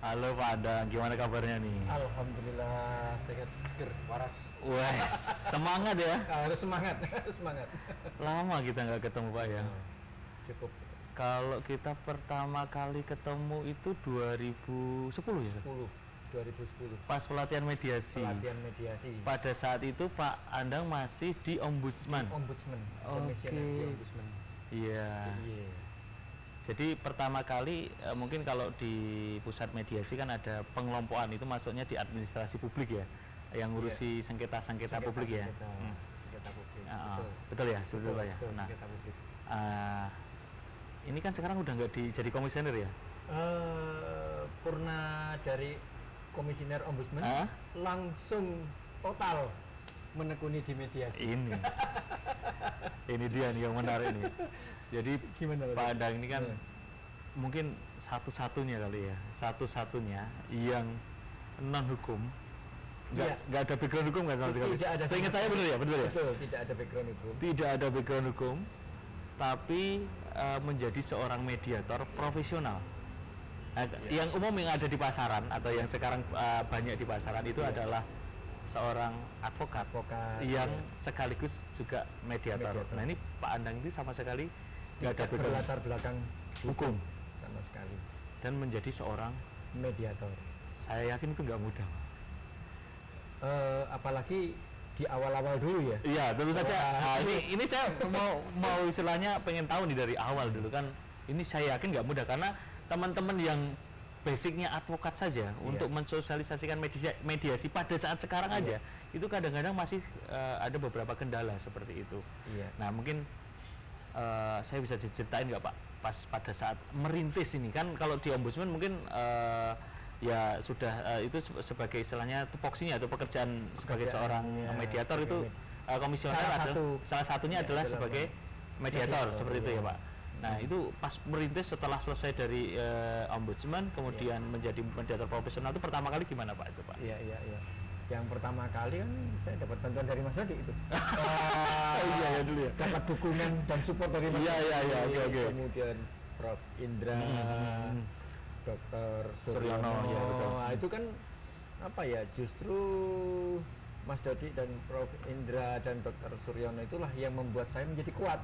Halo Pak Adang, gimana kabarnya nih? Alhamdulillah sehat, seger, waras. Wes, semangat ya. Harus semangat, harus semangat. Lama kita nggak ketemu Pak ya. Cukup Kalau kita pertama kali ketemu itu 2010 ya? 2010 Pas pelatihan mediasi. pelatihan mediasi. Pada saat itu Pak Andang masih di Ombudsman. Ombudsman, Oke. komisioner di Ombudsman. Iya. Iya. Jadi pertama kali mungkin kalau di pusat mediasi kan ada pengelompokan, itu masuknya di administrasi publik ya, yang ngurusi sengketa-sengketa publik ya. Sengketa publik. Betul ya, betul Pak ya. Betul, Nah, sengketa publik. ini kan sekarang udah nggak jadi komisioner ya? Purna dari komisioner Ombudsman Hah? langsung total menekuni di mediasi. Ini dia nih yang menarik nih. Jadi Gimana, Pak Adang ini kan Iya. mungkin satu-satunya kali ya, satu-satunya yang non hukum, Iya. nggak ada background hukum kan sama sekali. Tidak ada. Seingat saya benar ya, betul ya. Betul, tidak ada background hukum. Tidak ada background hukum, tapi menjadi seorang mediator profesional. Nah, yang umum yang ada di pasaran atau yang sekarang banyak di pasaran itu Iya. adalah seorang advokat yang sekaligus juga mediator. Mediator. Nah ini Pak Andang ini sama sekali nggak ada Tidak background berlatar belakang hukum sama sekali. dan menjadi seorang, Mediator. saya yakin itu nggak mudah. Apalagi di awal-awal dulu ya. Iya tentu saja. Wah. Nah, ini saya mau istilahnya pengen tahu nih dari awal dulu kan. Ini saya yakin nggak mudah karena teman-teman yang basicnya advokat saja untuk mensosialisasikan mediasi pada saat sekarang aja itu kadang-kadang masih ada beberapa kendala seperti itu. Iya. Nah mungkin saya bisa ceritain nggak Pak pas pada saat merintis ini kan, kalau di Ombudsman mungkin ya sudah itu sebagai istilahnya tupoksinya atau pekerjaan sebagai seorang ya, mediator sebagai itu komisioner salah satunya adalah sebagai mediator seperti itu ya Pak. Nah itu pas merintis setelah selesai dari Ombudsman kemudian menjadi mediator profesional itu pertama kali gimana Pak itu Pak? Iya. Yang pertama kali kan saya dapat bantuan dari Mas Dodi itu. Iya dulu ya. Dapat dukungan dan support dari Mas Dodi. Iya, oke. Kemudian Prof Indra, Dr. Suryono, Suryono. ya, betul. Nah, itu kan apa ya, justru Mas Dodi dan Prof Indra dan Dr. Suryono itulah yang membuat saya menjadi kuat.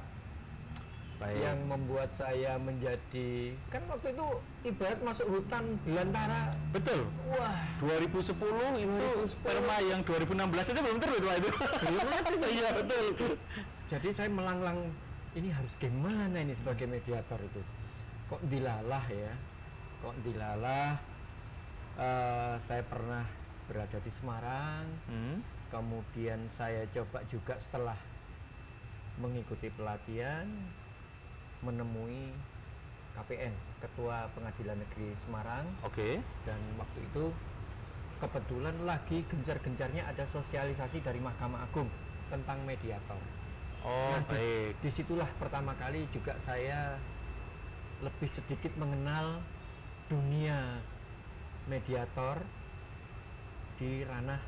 Baik. Yang membuat saya menjadi, kan waktu itu ibarat masuk hutan belantara. Betul. Wah, 2010 itu perma yang 2016 aja belum terbit Pak itu. Iya betul. jadi saya melanglang ini harus gimana ini sebagai mediator itu. Kok dilalah ya? Kok dilalah? Saya pernah berada di Semarang. Kemudian saya coba juga setelah mengikuti pelatihan menemui KPN, Ketua Pengadilan Negeri Semarang. Oke. Dan waktu itu kebetulan lagi gencar-gencarnya ada sosialisasi dari Mahkamah Agung tentang mediator. Oh baik. Disitulah pertama kali juga saya lebih sedikit mengenal dunia mediator di ranah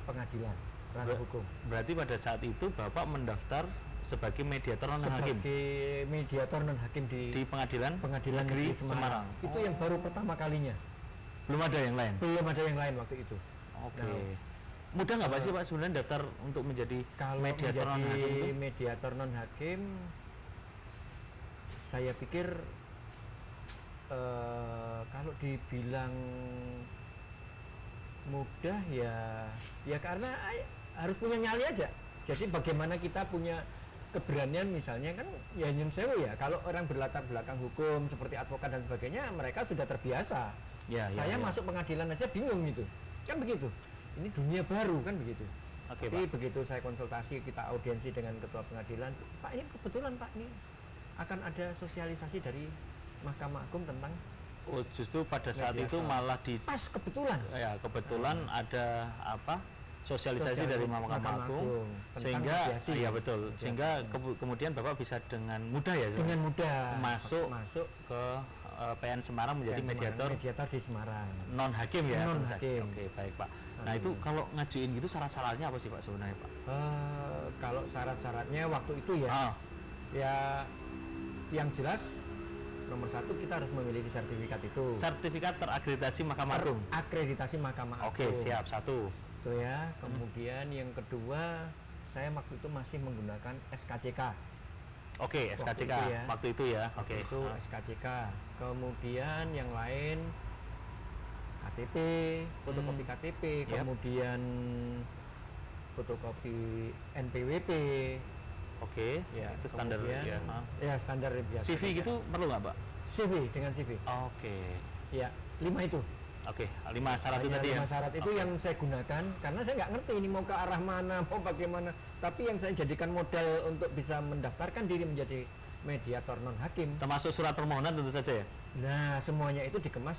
pengadilan, ranah hukum. Berarti pada saat itu Bapak mendaftar sebagai mediator non hakim Sebagai mediator non hakim di Pengadilan Negeri Semarang. Itu yang baru pertama kalinya. Belum ada yang lain. Belum ada yang lain waktu itu. Oke. Nah, Mudah nggak Pak sih Pak sebenarnya daftar untuk menjadi kalau mediator non menjadi hakim itu? mediator non hakim, saya pikir kalau dibilang mudah ya karena harus punya nyali aja. Jadi bagaimana kita punya keberanian, misalnya kan ya nyun sewu ya, kalau orang berlatar belakang hukum seperti advokat dan sebagainya mereka sudah terbiasa. Saya masuk pengadilan aja bingung gitu kan, begitu. Ini dunia baru kan begitu. Oke, Tapi Pak. begitu saya konsultasi, kita audiensi dengan ketua pengadilan, Pak ini kebetulan Pak ini akan ada sosialisasi dari Mahkamah Agung tentang Oh justru pada saat mediator. itu malah di pas kebetulan ada apa sosialisasi dari Mahkamah Agung tentang sehingga mediasi. iya betul, Mediasi. sehingga kemudian Bapak bisa dengan mudah ya dengan mudah masuk ke PN Semarang menjadi mediator di Semarang. non hakim ya. Non tentu saja. hakim. Oke baik Pak. Nah itu kalau ngajuin gitu syarat-syaratnya apa sih Pak sebenarnya Pak? Kalau syarat-syaratnya waktu itu ya, ya yang jelas nomor satu kita harus memiliki sertifikat itu. Sertifikat terakreditasi Mahkamah Agung. Akreditasi Mahkamah Agung. Oke, siap. Satu. Itu ya. Kemudian yang kedua, saya waktu itu masih menggunakan SKCK. Oke, SKCK. Waktu itu ya. Oke. Itu SKCK. Kemudian yang lain KTP, fotokopi KTP, Yap. kemudian fotokopi NPWP. Oke, Ya, itu standar kemudian, ya. Ya, standar biasa. CV gitu perlu nggak, Pak? CV dengan CV. Oke. Ya, 5 itu. Oke, 5 syarat itu Hanya tadi ya. 5 syarat itu Oke. yang saya gunakan karena saya nggak ngerti ini mau ke arah mana, mau bagaimana. Tapi yang saya jadikan modal untuk bisa mendaftarkan diri menjadi mediator non hakim. Termasuk surat permohonan tentu saja ya. Nah, semuanya itu dikemas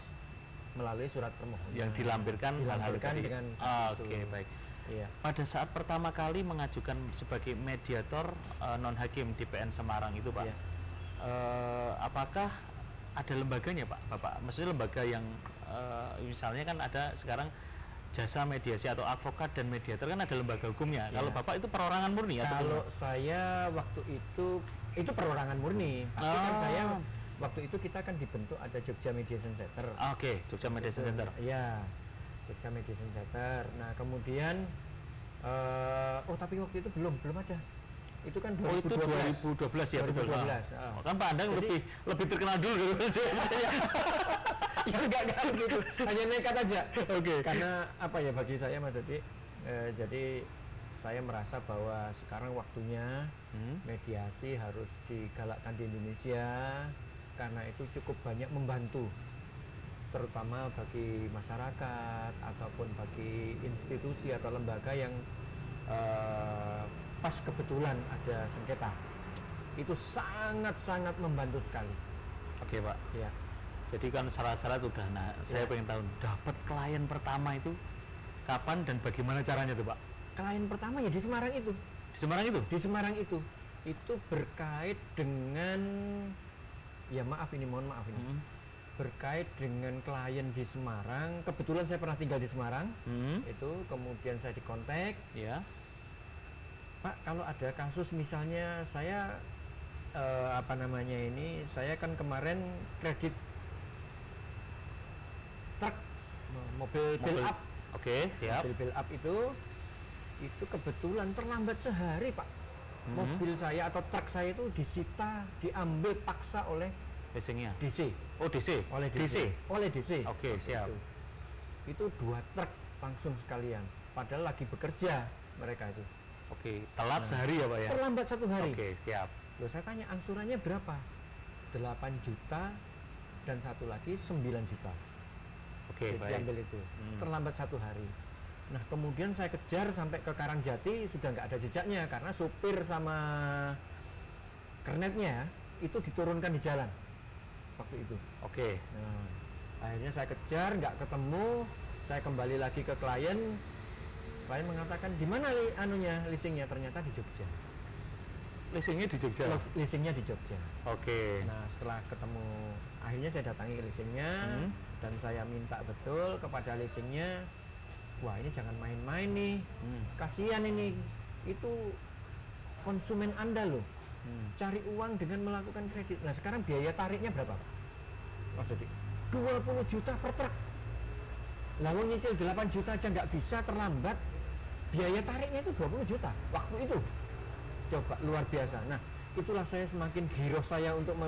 melalui surat permohonan. Yang dilampirkan hal-hal dilampirkan tadi. dengan Oke, itu. baik. Iya. Pada saat pertama kali mengajukan sebagai mediator non hakim di PN Semarang itu, Pak, Iya. apakah ada lembaganya, Pak, Bapak? Maksudnya lembaga yang misalnya kan ada sekarang jasa mediasi atau advokat dan mediator kan ada lembaga hukumnya. Iya. Kalau Bapak itu perorangan murni atau Kalau gimana? saya waktu itu perorangan murni. Tapi kan Oh. saya waktu itu kita kan dibentuk ada Jogja Mediation Center. Oke, Jogja Mediation Center. Iya, Jogja Mediation Center. Nah kemudian, tapi waktu itu belum ada. Itu kan 2012. Oh, itu 2012 ya, betul. 2012, Oh, kan Pak Andang Jadi- lebih terkenal dulu dulu saya. Ya enggak gitu, hanya nekat aja. Oke. Karena apa ya bagi saya Mas Dodi, jadi saya merasa bahwa sekarang waktunya mediasi harus digalakkan di Indonesia karena itu cukup banyak membantu, terutama bagi masyarakat ataupun bagi institusi atau lembaga yang pas kebetulan ada sengketa. Itu sangat-sangat membantu sekali. Oke, Pak. Ya. Jadi kan syarat-syarat udah. Nah, saya Ya. pengen tahu dapat klien pertama itu kapan dan bagaimana caranya tuh, Pak? Klien pertama ya di Semarang itu. Di Semarang itu? Di Semarang itu berkait dengan, ya maaf ini, mohon maaf ini, berkait dengan klien di Semarang. Kebetulan saya pernah tinggal di Semarang. Itu kemudian saya dikontak, Ya. Pak, kalau ada kasus misalnya saya saya kan kemarin kredit truk, mobil build up. Oke, siap. Mobil build up itu kebetulan terlambat sehari, Pak. Mobil saya atau truk saya itu disita, diambil paksa oleh Leasingnya. DC. Oh, DC. Oleh DC. Oleh DC. Oke, Waktu siap. Itu 2 truk langsung sekalian. Padahal lagi bekerja mereka itu. Oke, telat sehari ya, Pak ya? Terlambat 1 hari. Oke, siap. Loh, saya tanya angsurannya berapa? 8 juta dan satu lagi 9 juta. Oke, baik. Diambil itu. Terlambat 1 hari. Nah, kemudian saya kejar sampai ke Karangjati, sudah nggak ada jejaknya karena supir sama kernetnya itu diturunkan di jalan waktu itu. Oke. Nah, akhirnya saya kejar, nggak ketemu. Saya kembali lagi ke klien. Klien mengatakan di mana leasingnya? Ternyata di Jogja. Leasingnya di Jogja. Leasingnya di Jogja. Oke. Nah, setelah ketemu, akhirnya saya datangi ke leasingnya dan saya minta betul kepada leasingnya, wah ini jangan main-main nih, kasihan ini, itu konsumen Anda loh, cari uang dengan melakukan kredit. Nah sekarang biaya tariknya berapa, Pak? Maksudnya 20 juta per truk. Lalu nyicil 8 juta aja nggak bisa, terlambat, biaya tariknya itu 20 juta waktu itu. Coba, luar biasa. Nah itulah saya semakin giroh saya untuk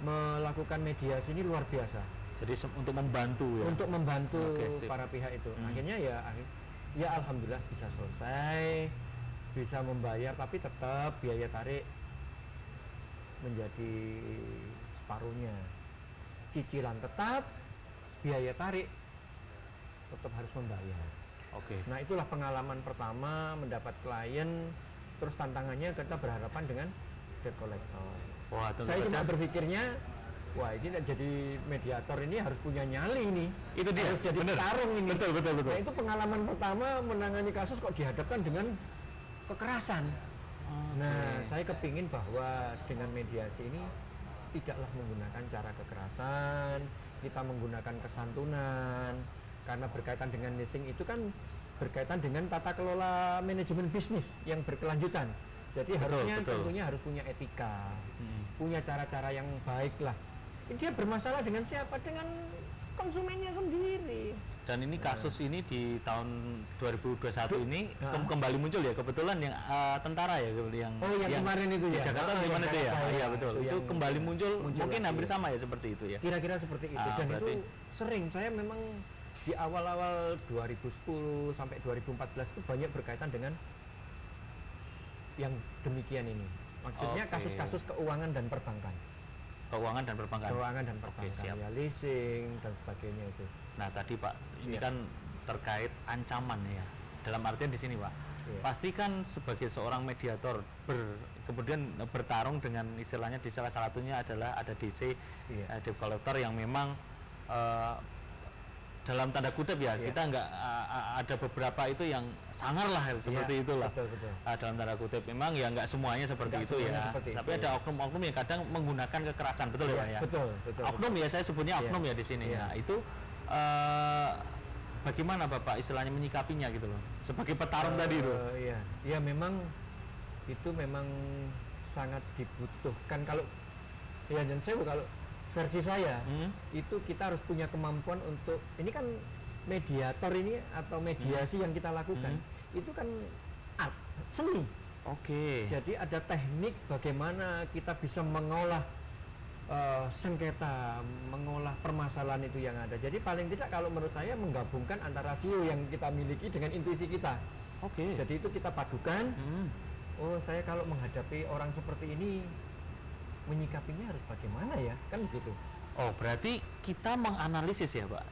melakukan mediasi ini luar biasa. Jadi untuk membantu ya. Untuk membantu Oke, sip. para pihak itu. Akhirnya ya alhamdulillah bisa selesai, bisa membayar, tapi tetap biaya tarik menjadi separuhnya. Cicilan tetap, biaya tarik tetap harus membayar. Oke. Nah itulah pengalaman pertama mendapat klien. Terus tantangannya kita berhadapan dengan debt collector. Wah, tentu Saya cuma saja. berpikirnya, wah ini jadi mediator ini harus punya nyali nih. Itu dia, Harus jadi bener. petarung ini. Betul. Nah itu pengalaman pertama menangani kasus kok dihadapkan dengan kekerasan. Nah saya kepingin bahwa dengan mediasi ini tidaklah menggunakan cara kekerasan, kita menggunakan kesantunan. Karena berkaitan dengan leasing itu kan berkaitan dengan tata kelola manajemen bisnis yang berkelanjutan. Jadi harusnya tentunya harus punya etika, punya cara-cara yang baik lah dia bermasalah dengan siapa? Dengan konsumennya sendiri. Dan ini kasus ini di tahun 2021 ini Heeh. kembali muncul ya, kebetulan yang tentara ya yang yang kemarin itu di ya? Jakarta Oh, gimana itu ya? Jakarta, Iya ya. betul. Itu Itu yang kembali muncul mungkin lagi, hampir ya. sama ya seperti itu ya. Kira-kira seperti itu. Ah, Dan berarti- itu sering, saya memang di awal-awal 2010 sampai 2014 itu banyak berkaitan dengan yang demikian ini. Maksudnya Oke. kasus-kasus keuangan dan perbankan. Keuangan dan perbankan. Keuangan dan Oke, perbankan, siap. ya leasing dan sebagainya itu. Nah, tadi Pak, ini Iya. kan terkait ancaman ya. Dalam artian di sini, Pak. Iya. Pasti kan sebagai seorang mediator kemudian bertarung dengan istilahnya di salah satunya adalah ada DC, Iya. debt collector yang memang dalam tanda kutip ya, Iya. kita nggak ada beberapa itu yang sangar lah seperti Iya, itulah. betul. Dalam tanda kutip memang ya nggak semuanya seperti Nggak itu semuanya ya. seperti Tapi itu, ada ya. oknum-oknum yang kadang menggunakan kekerasan, betul ya Iya, Pak ya? betul. Oknum ya, saya sebutnya Iya. oknum ya di sini. Iya. Nah, itu bagaimana Bapak istilahnya menyikapinya gitu loh. Sebagai petarung tadi loh. Iya, ya memang itu memang sangat dibutuhkan kalau ya, dan saya kalau versi saya itu kita harus punya kemampuan untuk ini kan mediator ini atau mediasi yang kita lakukan itu kan art, seni. Oke. Jadi ada teknik bagaimana kita bisa mengolah sengketa, mengolah permasalahan itu yang ada. Jadi paling tidak kalau menurut saya menggabungkan antara rasio yang kita miliki dengan intuisi kita. Oke. Jadi itu kita padukan. Oh, saya kalau menghadapi orang seperti ini menyikapinya harus bagaimana ya? Kan gitu. Oh, berarti kita menganalisis ya, Pak.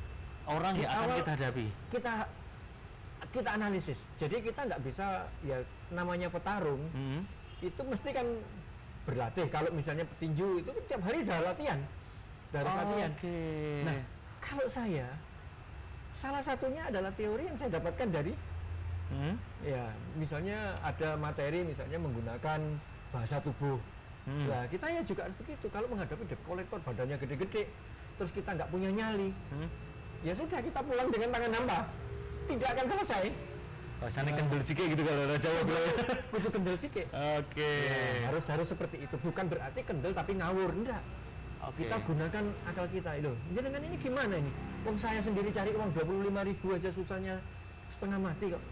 Orang Di yang akan awal- kita hadapi. Kita analisis. Jadi kita nggak bisa ya namanya petarung itu mesti kan berlatih. Kalau misalnya petinju itu kan tiap hari udah latihan. Harus latihan. Oke. Nah, kalau saya salah satunya adalah teori yang saya dapatkan dari ya misalnya ada materi misalnya menggunakan bahasa tubuh. Nah, kita ya juga harus begitu. Kalau menghadapi debt collector badannya gede-gede, terus kita nggak punya nyali, ya sudah kita pulang dengan tangan hampa, tidak akan selesai. Bahasanya kendel sikit gitu kalau orang Jawa bilang. Kudu kendel sikit. Oke. Ya, harus seperti itu. Bukan berarti kendel tapi ngawur, enggak. Oke. Kita gunakan akal kita itu. Jenengan ini gimana ini? Wong saya sendiri cari uang 25.000 aja susahnya setengah mati kok.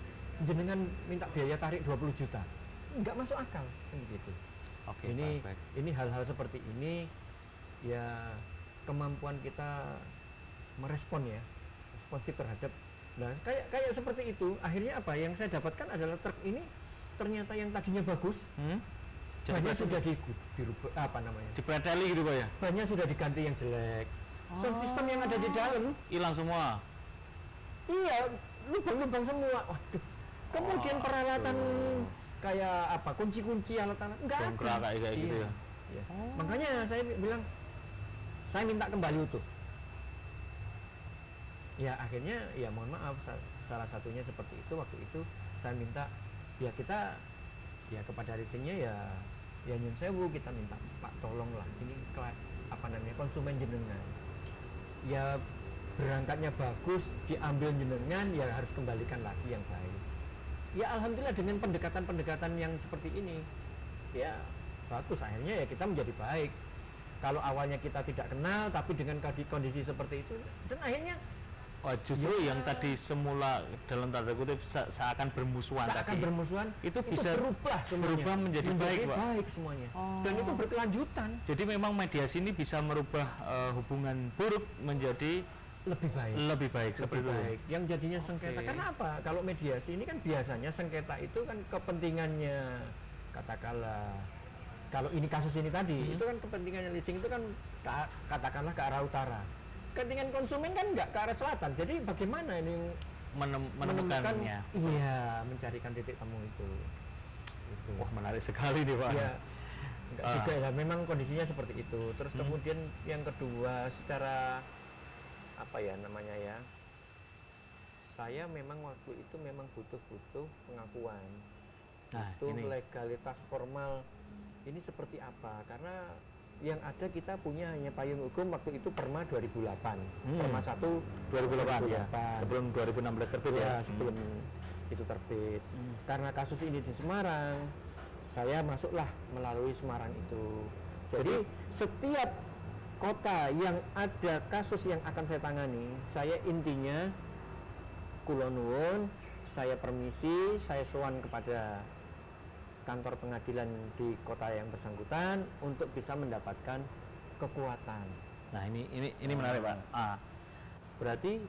Jenengan minta biaya tarik 20 juta. Enggak masuk akal, kan gitu. Oke, baik. Ini hal-hal seperti ini ya kemampuan kita merespon ya, responsif terhadap. Nah, kayak seperti itu. Akhirnya apa? Yang saya dapatkan adalah truk ini ternyata yang tadinya bagus, banyak sudah dirubah apa namanya? Dipreteli gitu Pak ya? Banyak sudah diganti yang jelek. Sound system yang ada di dalam, Hilang semua. iya, lubang-lubang semua. Waduh. Kemudian peralatan kayak apa? Kunci-kunci alat-alat enggak Dongkrak ada. kayak gitu ya? Iya. Makanya saya bilang saya minta kembali utuh. Ya akhirnya ya mohon maaf salah satunya seperti itu. Waktu itu saya minta ya kita ya kepada leasingnya ya nyun sewu, kita minta Pak tolonglah ini apa namanya konsumen jenengan ya berangkatnya bagus diambil jenengan ya harus kembalikan lagi yang baik. Ya alhamdulillah dengan pendekatan-pendekatan yang seperti ini ya bagus, akhirnya ya kita menjadi baik. Kalau awalnya kita tidak kenal tapi dengan kondisi seperti itu dan akhirnya Justru ya, yang tadi semula dalam tanda kutip seakan bermusuhan tadi, bermusuhan itu bisa berubah semuanya. berubah menjadi baik, Pak. baik semuanya. Dan itu berkelanjutan Jadi memang mediasi ini bisa merubah hubungan buruk menjadi lebih baik seperti itu. baik. Yang jadinya sengketa. Karena apa? Kalau mediasi ini kan biasanya sengketa itu kan kepentingannya katakanlah kalau ini kasus ini tadi itu kan kepentingannya leasing itu kan katakanlah ke arah utara. Kepentingan konsumen kan nggak ke arah selatan. Jadi bagaimana ini menemukannya? Iya, mencarikan titik temu itu. Wah, menarik sekali nih Pak. Iya. Enggak juga ya, memang kondisinya seperti itu. Terus kemudian yang kedua secara apa ya namanya ya? Saya memang waktu itu memang butuh pengakuan. Nah, itu ini. legalitas formal ini seperti apa? Karena yang ada kita punya hanya payung hukum waktu itu Perma 2008. Perma 1 2008 ya. Sebelum 2016 terbit ya. Ya, sebelum itu terbit. Karena kasus ini di Semarang, saya masuklah melalui Semarang itu. Jadi setiap kota yang ada kasus yang akan saya tangani, saya intinya kula nuwun, saya permisi, saya sowan kepada kantor pengadilan di kota yang bersangkutan untuk bisa mendapatkan kekuatan. Nah, ini menarik, Pak. Berarti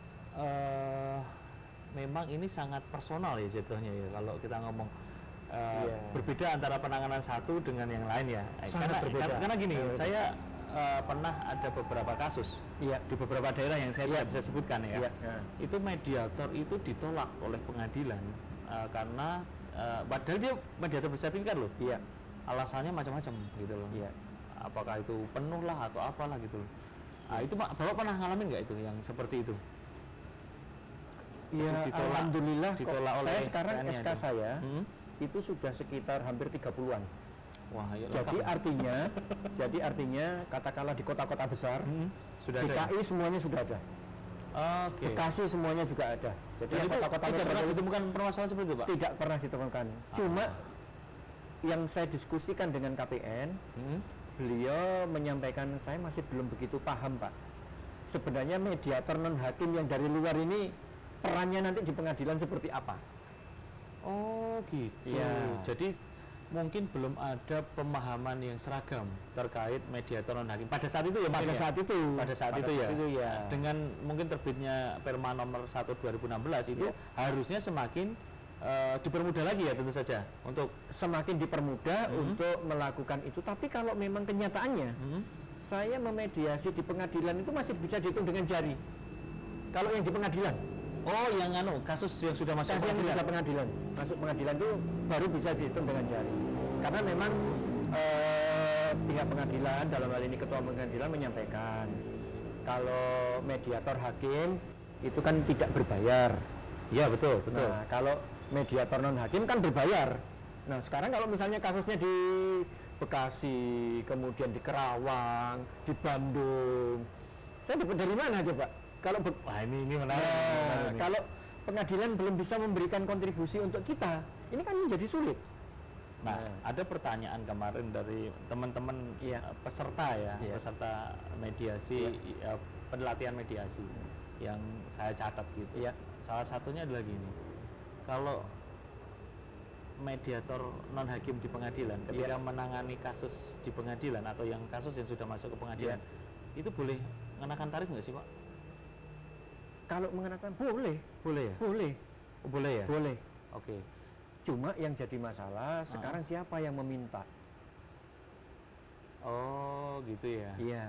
memang ini sangat personal ya jatuhnya ya kalau kita ngomong berbeda antara penanganan satu dengan yang lain ya. Sangat berbeda. Karena gini, saya pernah ada beberapa kasus di beberapa daerah yang saya tidak bisa sebutkan ya. Itu mediator itu ditolak oleh pengadilan karena padahal dia mediator bersertifikat loh. Alasannya macam-macam gitu loh. Apakah itu penuh lah atau apalah gitu loh. Itu Bapak pernah ngalamin nggak itu yang seperti itu? Ya, alhamdulillah ditolak oleh saya sekarang PN-nya SK itu. saya itu sudah sekitar hampir 30-an. Wah, ya Jadi artinya katakanlah di kota-kota besar sudah ada. DKI semuanya sudah ada. Oke. Bekasi semuanya juga ada. Jadi Jadi yang kota-kota tidak pernah metropolitan ditemukan permasalahan seperti itu, Pak? tidak pernah ditemukan. Cuma yang saya diskusikan dengan KPN, beliau menyampaikan saya masih belum begitu paham, Pak. Sebenarnya mediator non hakim yang dari luar ini perannya nanti di pengadilan seperti apa? Oh, gitu. Iya. Jadi mungkin belum ada pemahaman yang seragam terkait mediator non hakim pada saat itu ya. Pada saat itu. Pada saat itu ya. ya. Dengan mungkin terbitnya Perma nomor 1 2016 itu harusnya semakin dipermudah lagi ya tentu saja untuk Semakin dipermudah untuk melakukan itu. Tapi kalau memang kenyataannya saya memediasi di pengadilan itu masih bisa dihitung dengan jari. Kalau yang di pengadilan, yang kasus yang sudah masuk kasus yang pengadilan. sudah pengadilan, masuk pengadilan itu baru bisa dihitung dengan jari. Karena memang pihak pengadilan, dalam hal ini ketua pengadilan menyampaikan kalau mediator hakim itu kan tidak berbayar. Iya, betul. Nah, kalau mediator non hakim kan berbayar. Nah, sekarang kalau misalnya kasusnya di Bekasi, kemudian di Kerawang, di Bandung, saya dapat dari mana aja, Pak? Kalau Wah, ini menarik. Nah, kalau pengadilan belum bisa memberikan kontribusi untuk kita, ini kan menjadi sulit. Nah, ada pertanyaan kemarin dari teman-teman peserta peserta mediasi, pelatihan mediasi yang saya catat gitu. Salah satunya adalah gini, kalau mediator non hakim di pengadilan ketika menangani kasus di pengadilan atau yang kasus yang sudah masuk ke pengadilan, itu boleh mengenakan tarif nggak sih, Pak? Kalau mengenakan boleh ya? boleh Boleh ya? boleh. Oke. Cuma yang jadi masalah sekarang siapa yang meminta? Oh, gitu ya. Iya.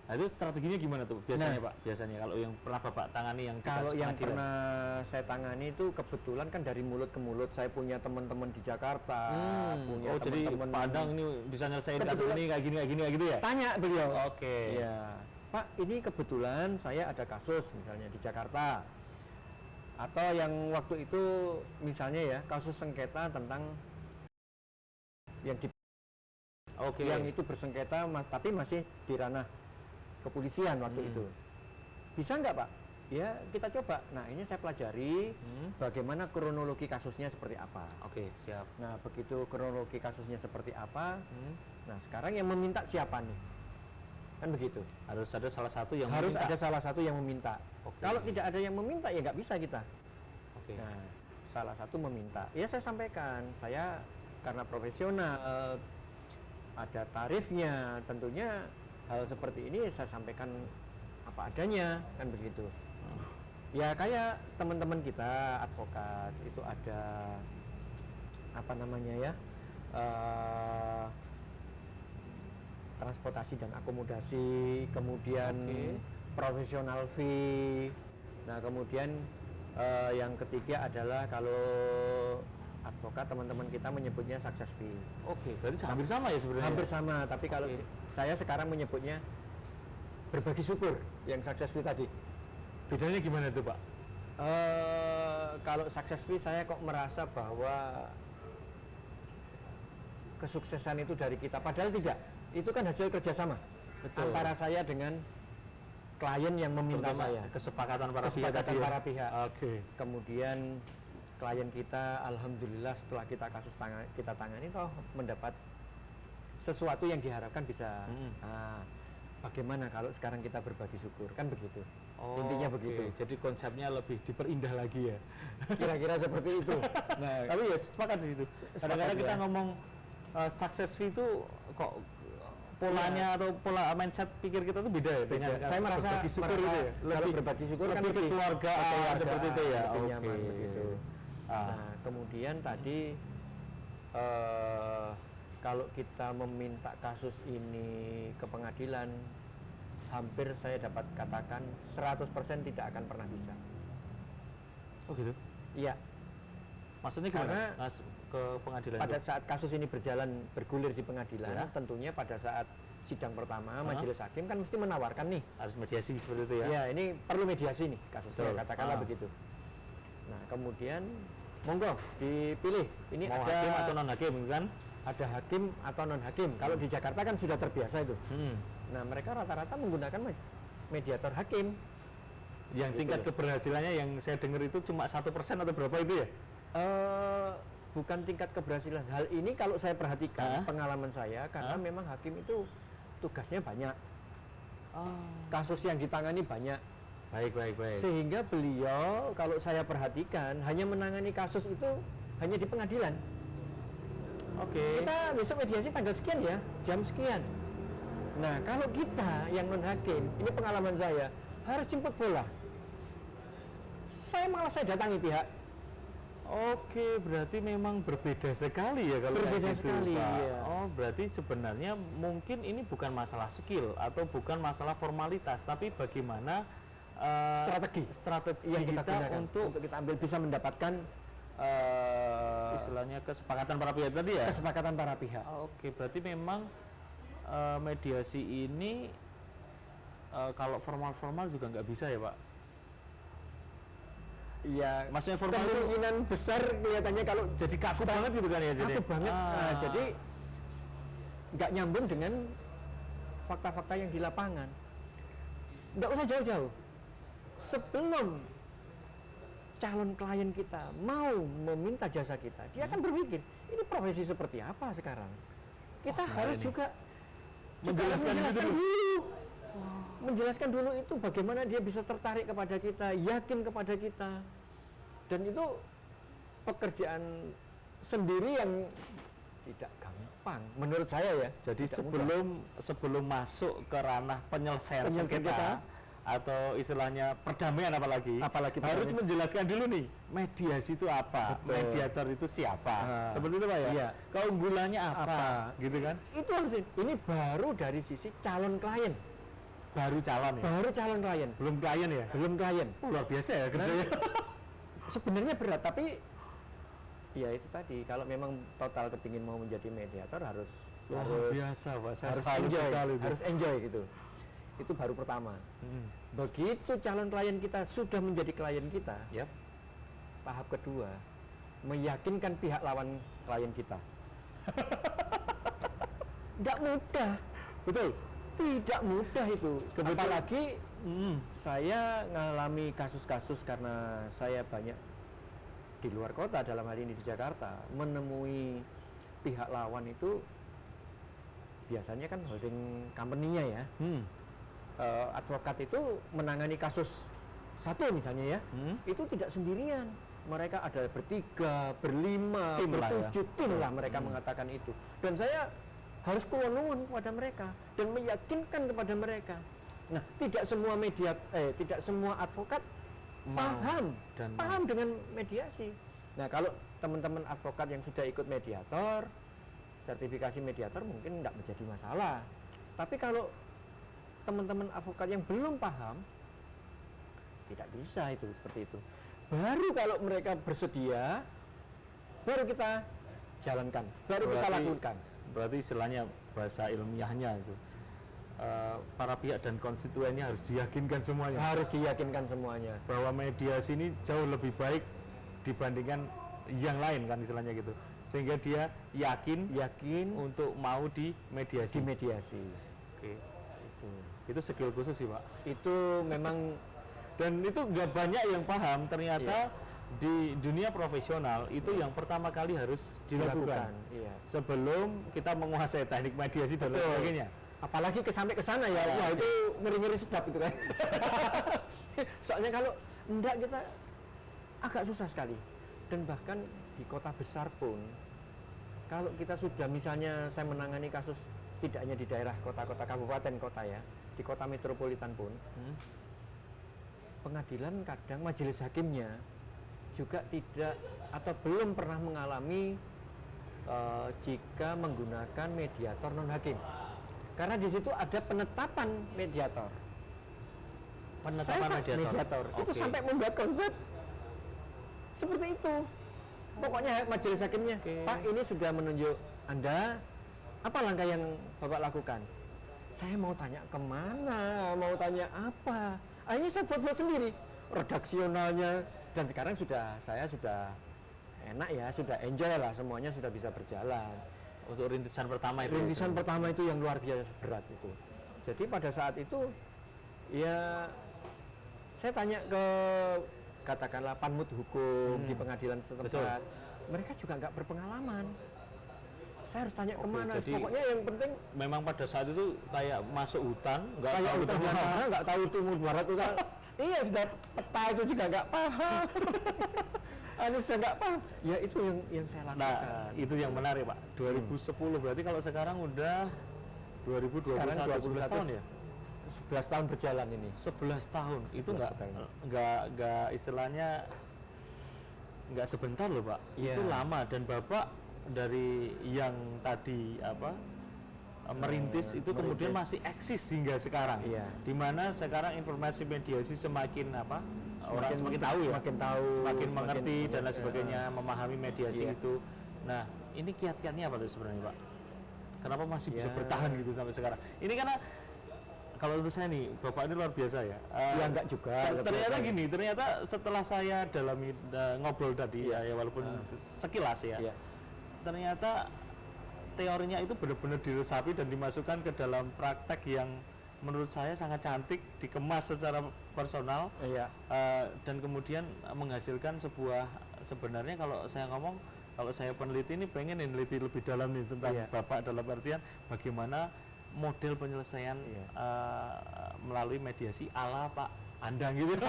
Nah, itu strateginya gimana tuh biasanya, Pak? Biasanya kalau yang pernah Bapak tangani yang Kalau yang pengadilan. pernah saya tangani itu kebetulan kan dari mulut ke mulut. Saya punya teman-teman di Jakarta, punya jadi teman-teman Padang ini bisa nyelesain kasus Kebetulan- ini kayak gini gitu ya? tanya beliau. Oke. Iya. Pak, ini kebetulan saya ada kasus misalnya di Jakarta. Atau yang waktu itu misalnya ya kasus sengketa tentang yang di Oke. yang itu bersengketa tapi masih di ranah kepolisian waktu itu. Bisa nggak, Pak? Ya, kita coba. Nah, ini saya pelajari bagaimana kronologi kasusnya seperti apa. Oke, siap. Nah, begitu kronologi kasusnya seperti apa, nah sekarang yang meminta siapa nih? Kan begitu. Harus ada salah satu yang Harus meminta. ada salah satu yang meminta. Oke. Kalau tidak ada yang meminta, ya nggak bisa kita. Oke. Nah, salah satu meminta. Ya saya sampaikan, saya karena profesional, ada tarifnya, tentunya hal seperti ini saya sampaikan apa adanya, kan begitu. Ya kayak teman-teman kita advokat itu ada apa namanya ya, transportasi dan akomodasi, kemudian profesional fee. Nah, kemudian yang ketiga adalah kalau advokat teman-teman kita menyebutnya success fee. Oke, berarti hampir sama ya sebenarnya. Hampir sama, tapi kalau saya sekarang menyebutnya berbagi syukur yang success fee tadi. Bedanya gimana tuh, Pak? Kalau success fee saya kok merasa bahwa kesuksesan itu dari kita, padahal tidak. Itu kan hasil kerjasama antara saya dengan klien yang meminta Terutama saya. kesepakatan para pihak Kesepakatan tadi ya? para pihak. Oke. Kemudian klien kita alhamdulillah setelah kita kita tangani toh mendapat sesuatu yang diharapkan bisa. Nah, bagaimana kalau sekarang kita berbagi syukur, kan begitu. Oh, Intinya oke. begitu. Jadi konsepnya lebih diperindah lagi ya. Kira-kira seperti itu. Nah, Tapi ya sepakat sih itu. Kadang-kadang kita ya. ngomong sukses fee itu kok polanya atau pola mindset pikir kita tuh beda ya dengan saya merasa berbagi syukur itu ya. kalau berbagi syukur kan lebih ke keluarga seperti itu ya. lebih Oke. nyaman begitu. Ah. Nah, kemudian tadi kalau kita meminta kasus ini ke pengadilan, hampir saya dapat katakan 100% tidak akan pernah bisa. Oh gitu. Iya, Maksudnya gimana? Karena Ke pengadilan pada itu? saat kasus ini bergulir di pengadilan, Ya. tentunya pada saat sidang pertama, Hah? majelis hakim kan mesti menawarkan nih, harus mediasi seperti itu ya. ya ini perlu mediasi nih kasusnya, Betul. katakanlah Ah. begitu. Nah, kemudian monggo dipilih. Ini Mau ada hakim atau non hakim kan? ada hakim atau non hakim. Kalau di Jakarta kan sudah terbiasa itu. Hmm. Nah, mereka rata-rata menggunakan mediator hakim. Yang Gitu tingkat loh. keberhasilannya yang saya dengar itu cuma 1% atau berapa itu ya? Bukan tingkat keberhasilan. Hal ini kalau saya perhatikan Ah. pengalaman saya, karena Ah. memang hakim itu tugasnya banyak, Oh. kasus yang ditangani banyak, Baik. sehingga beliau kalau saya perhatikan hanya menangani kasus itu hanya di pengadilan. Oke. Kita besok mediasi tanggal sekian ya, jam sekian. Nah, kalau kita yang non hakim, ini pengalaman saya, harus jemput bola. Saya datangi pihak. Oke, berarti memang berbeda sekali ya kalau Berbeda kayak gitu, sekali, Pak. iya. Oh, berarti sebenarnya mungkin ini bukan masalah skill atau bukan masalah formalitas, tapi bagaimana strategi yang kita kita gunakan untuk kita ambil bisa mendapatkan istilahnya kesepakatan para pihak tadi ya. kesepakatan para pihak. Oke, berarti memang mediasi ini kalau formal-formal juga nggak bisa ya, Pak? Iya, Maksudnya formal itu kemungkinan besar kelihatannya kalau jadi kaku banget gitu kan ya, jadi kaku banget. Nah, Ah. jadi nggak nyambung dengan fakta-fakta yang di lapangan. Nggak usah jauh-jauh. Sebelum calon klien kita mau meminta jasa kita, dia akan berpikir, ini profesi seperti apa sekarang? Kita Wah, harus ini. juga Menjelaskan dulu. Menjelaskan dulu itu bagaimana dia bisa tertarik kepada kita, yakin kepada kita. Dan itu pekerjaan sendiri yang tidak gampang menurut saya ya. Jadi Tidak mudah. sebelum masuk ke ranah penyelesaian Penyelesaian sengketa kita. atau istilahnya perdamaian apalagi Apalagi harus perdamaian. menjelaskan dulu nih mediasi itu apa, Betul. mediator itu siapa, Ah. seperti itu Pak ya. Iya. Keunggulannya apa, gitu kan? Itu harus ini baru dari sisi calon klien, Baru calon ya, baru calon klien, belum klien ya. belum klien. Oh, luar biasa ya kerjanya. Sebenarnya berat, tapi ya itu tadi, kalau memang total kepingin mau menjadi mediator harus Luar biasa Pak, saya harus salut enjoy, sekali itu. harus enjoy gitu. Itu baru pertama. Hmm. Begitu calon klien kita sudah menjadi klien kita, Yap. tahap kedua meyakinkan pihak lawan klien kita. Tidak mudah, Betul. tidak mudah itu. Apalagi Hmm. saya ngalami kasus-kasus karena saya banyak di luar kota, dalam hal ini di Jakarta, menemui pihak lawan itu biasanya kan holding company-nya ya. Hmm. Advokat itu menangani kasus satu misalnya ya, itu tidak sendirian. Mereka ada bertiga, berlima, Tim lah ya. bertujuh, tim lah mereka mengatakan itu. Dan saya harus kulon kepada mereka dan meyakinkan kepada mereka. Nah, tidak semua advokat paham dan paham dengan mediasi. Nah, kalau teman-teman advokat yang sudah ikut mediator, sertifikasi mediator mungkin tidak menjadi masalah. Tapi kalau teman-teman advokat yang belum paham, tidak bisa itu seperti itu. Baru kalau mereka bersedia, baru kita jalankan, baru kita lakukan. Berarti istilahnya bahasa ilmiahnya itu para pihak dan konstituennya harus diyakinkan semuanya Harus diyakinkan semuanya. bahwa mediasi ini jauh lebih baik dibandingkan yang lain kan istilahnya gitu, sehingga dia yakin Yakin untuk mau di mediasi. di mediasi. Oke. Itu. Itu skill khusus sih Pak, Itu memang dan itu nggak banyak yang paham ternyata. Iya. Di dunia profesional itu yang pertama kali harus dilakukan Iya. sebelum kita menguasai teknik mediasi dan lain Betul. sebagainya. apalagi sampai ke sana ya, wah itu ngeri-ngeri sedap itu kan. Soalnya kalau enggak kita agak susah sekali. Dan bahkan di kota besar pun, kalau kita sudah misalnya saya menangani kasus tidak hanya di daerah kota-kota kabupaten kota ya, di kota metropolitan pun, pengadilan kadang majelis hakimnya juga tidak atau belum pernah mengalami jika menggunakan mediator non hakim. Karena di situ ada penetapan mediator. Penetapan mediator. Itu Oke. sampai membuat konsep seperti itu. Pokoknya majelis hakimnya, Pak ini sudah menunjuk Anda, apa langkah yang Bapak lakukan? Saya mau tanya kemana, mau tanya apa? Akhirnya saya buat sendiri redaksionalnya, dan sekarang saya sudah enak ya, sudah enjoy lah, semuanya sudah bisa berjalan. Untuk rintisan pertama itu. Rintisan pertama itu yang luar biasa berat itu. Jadi pada saat itu ya saya tanya ke katakanlah panmut hukum di pengadilan setempat. Betul. Mereka juga nggak berpengalaman. Saya harus tanya Oke, kemana. jadi Pokoknya yang penting Memang pada saat itu kayak masuk hutan, nggak kayak tahu hutan itu belantara, nggak tahu timur barat itu kan. Iya sudah peta itu juga nggak paham. Anu sudah nggak paham. Ya itu yang saya lakukan. Nah, itu yang menarik Pak. 2010 berarti kalau sekarang udah 2021, Sekarang 11 tahun ya? 11 tahun berjalan ini. 11 tahun itu 11 tahun. nggak istilahnya nggak sebentar loh Pak. Iya. Itu lama, dan Bapak dari yang tadi merintis itu kemudian masih eksis hingga sekarang. Iya. Dimana sekarang informasi mediasi semakin orang semakin tahu ya, semakin tahu, semakin mengerti dan lain ya. sebagainya, memahami mediasi Iya. itu. Nah, ini kiat-kiatnya apa tuh sebenarnya Pak? Kenapa masih bisa Ya. bertahan gitu sampai sekarang? Ini karena kalau menurut saya nih, Bapak ini luar biasa ya. Ya enggak juga. Ternyata gini, ternyata setelah saya dalami ngobrol tadi ya walaupun sekilas ya, Iya. ternyata teorinya itu benar-benar diresapi dan dimasukkan ke dalam praktek yang menurut saya sangat cantik, dikemas secara personal, Iya. dan kemudian menghasilkan sebuah, sebenarnya kalau saya ngomong, kalau saya peneliti ini pengen meneliti lebih dalam nih tentang Iya. Bapak dalam artian bagaimana model penyelesaian Iya. melalui mediasi ala Pak Andang gitu.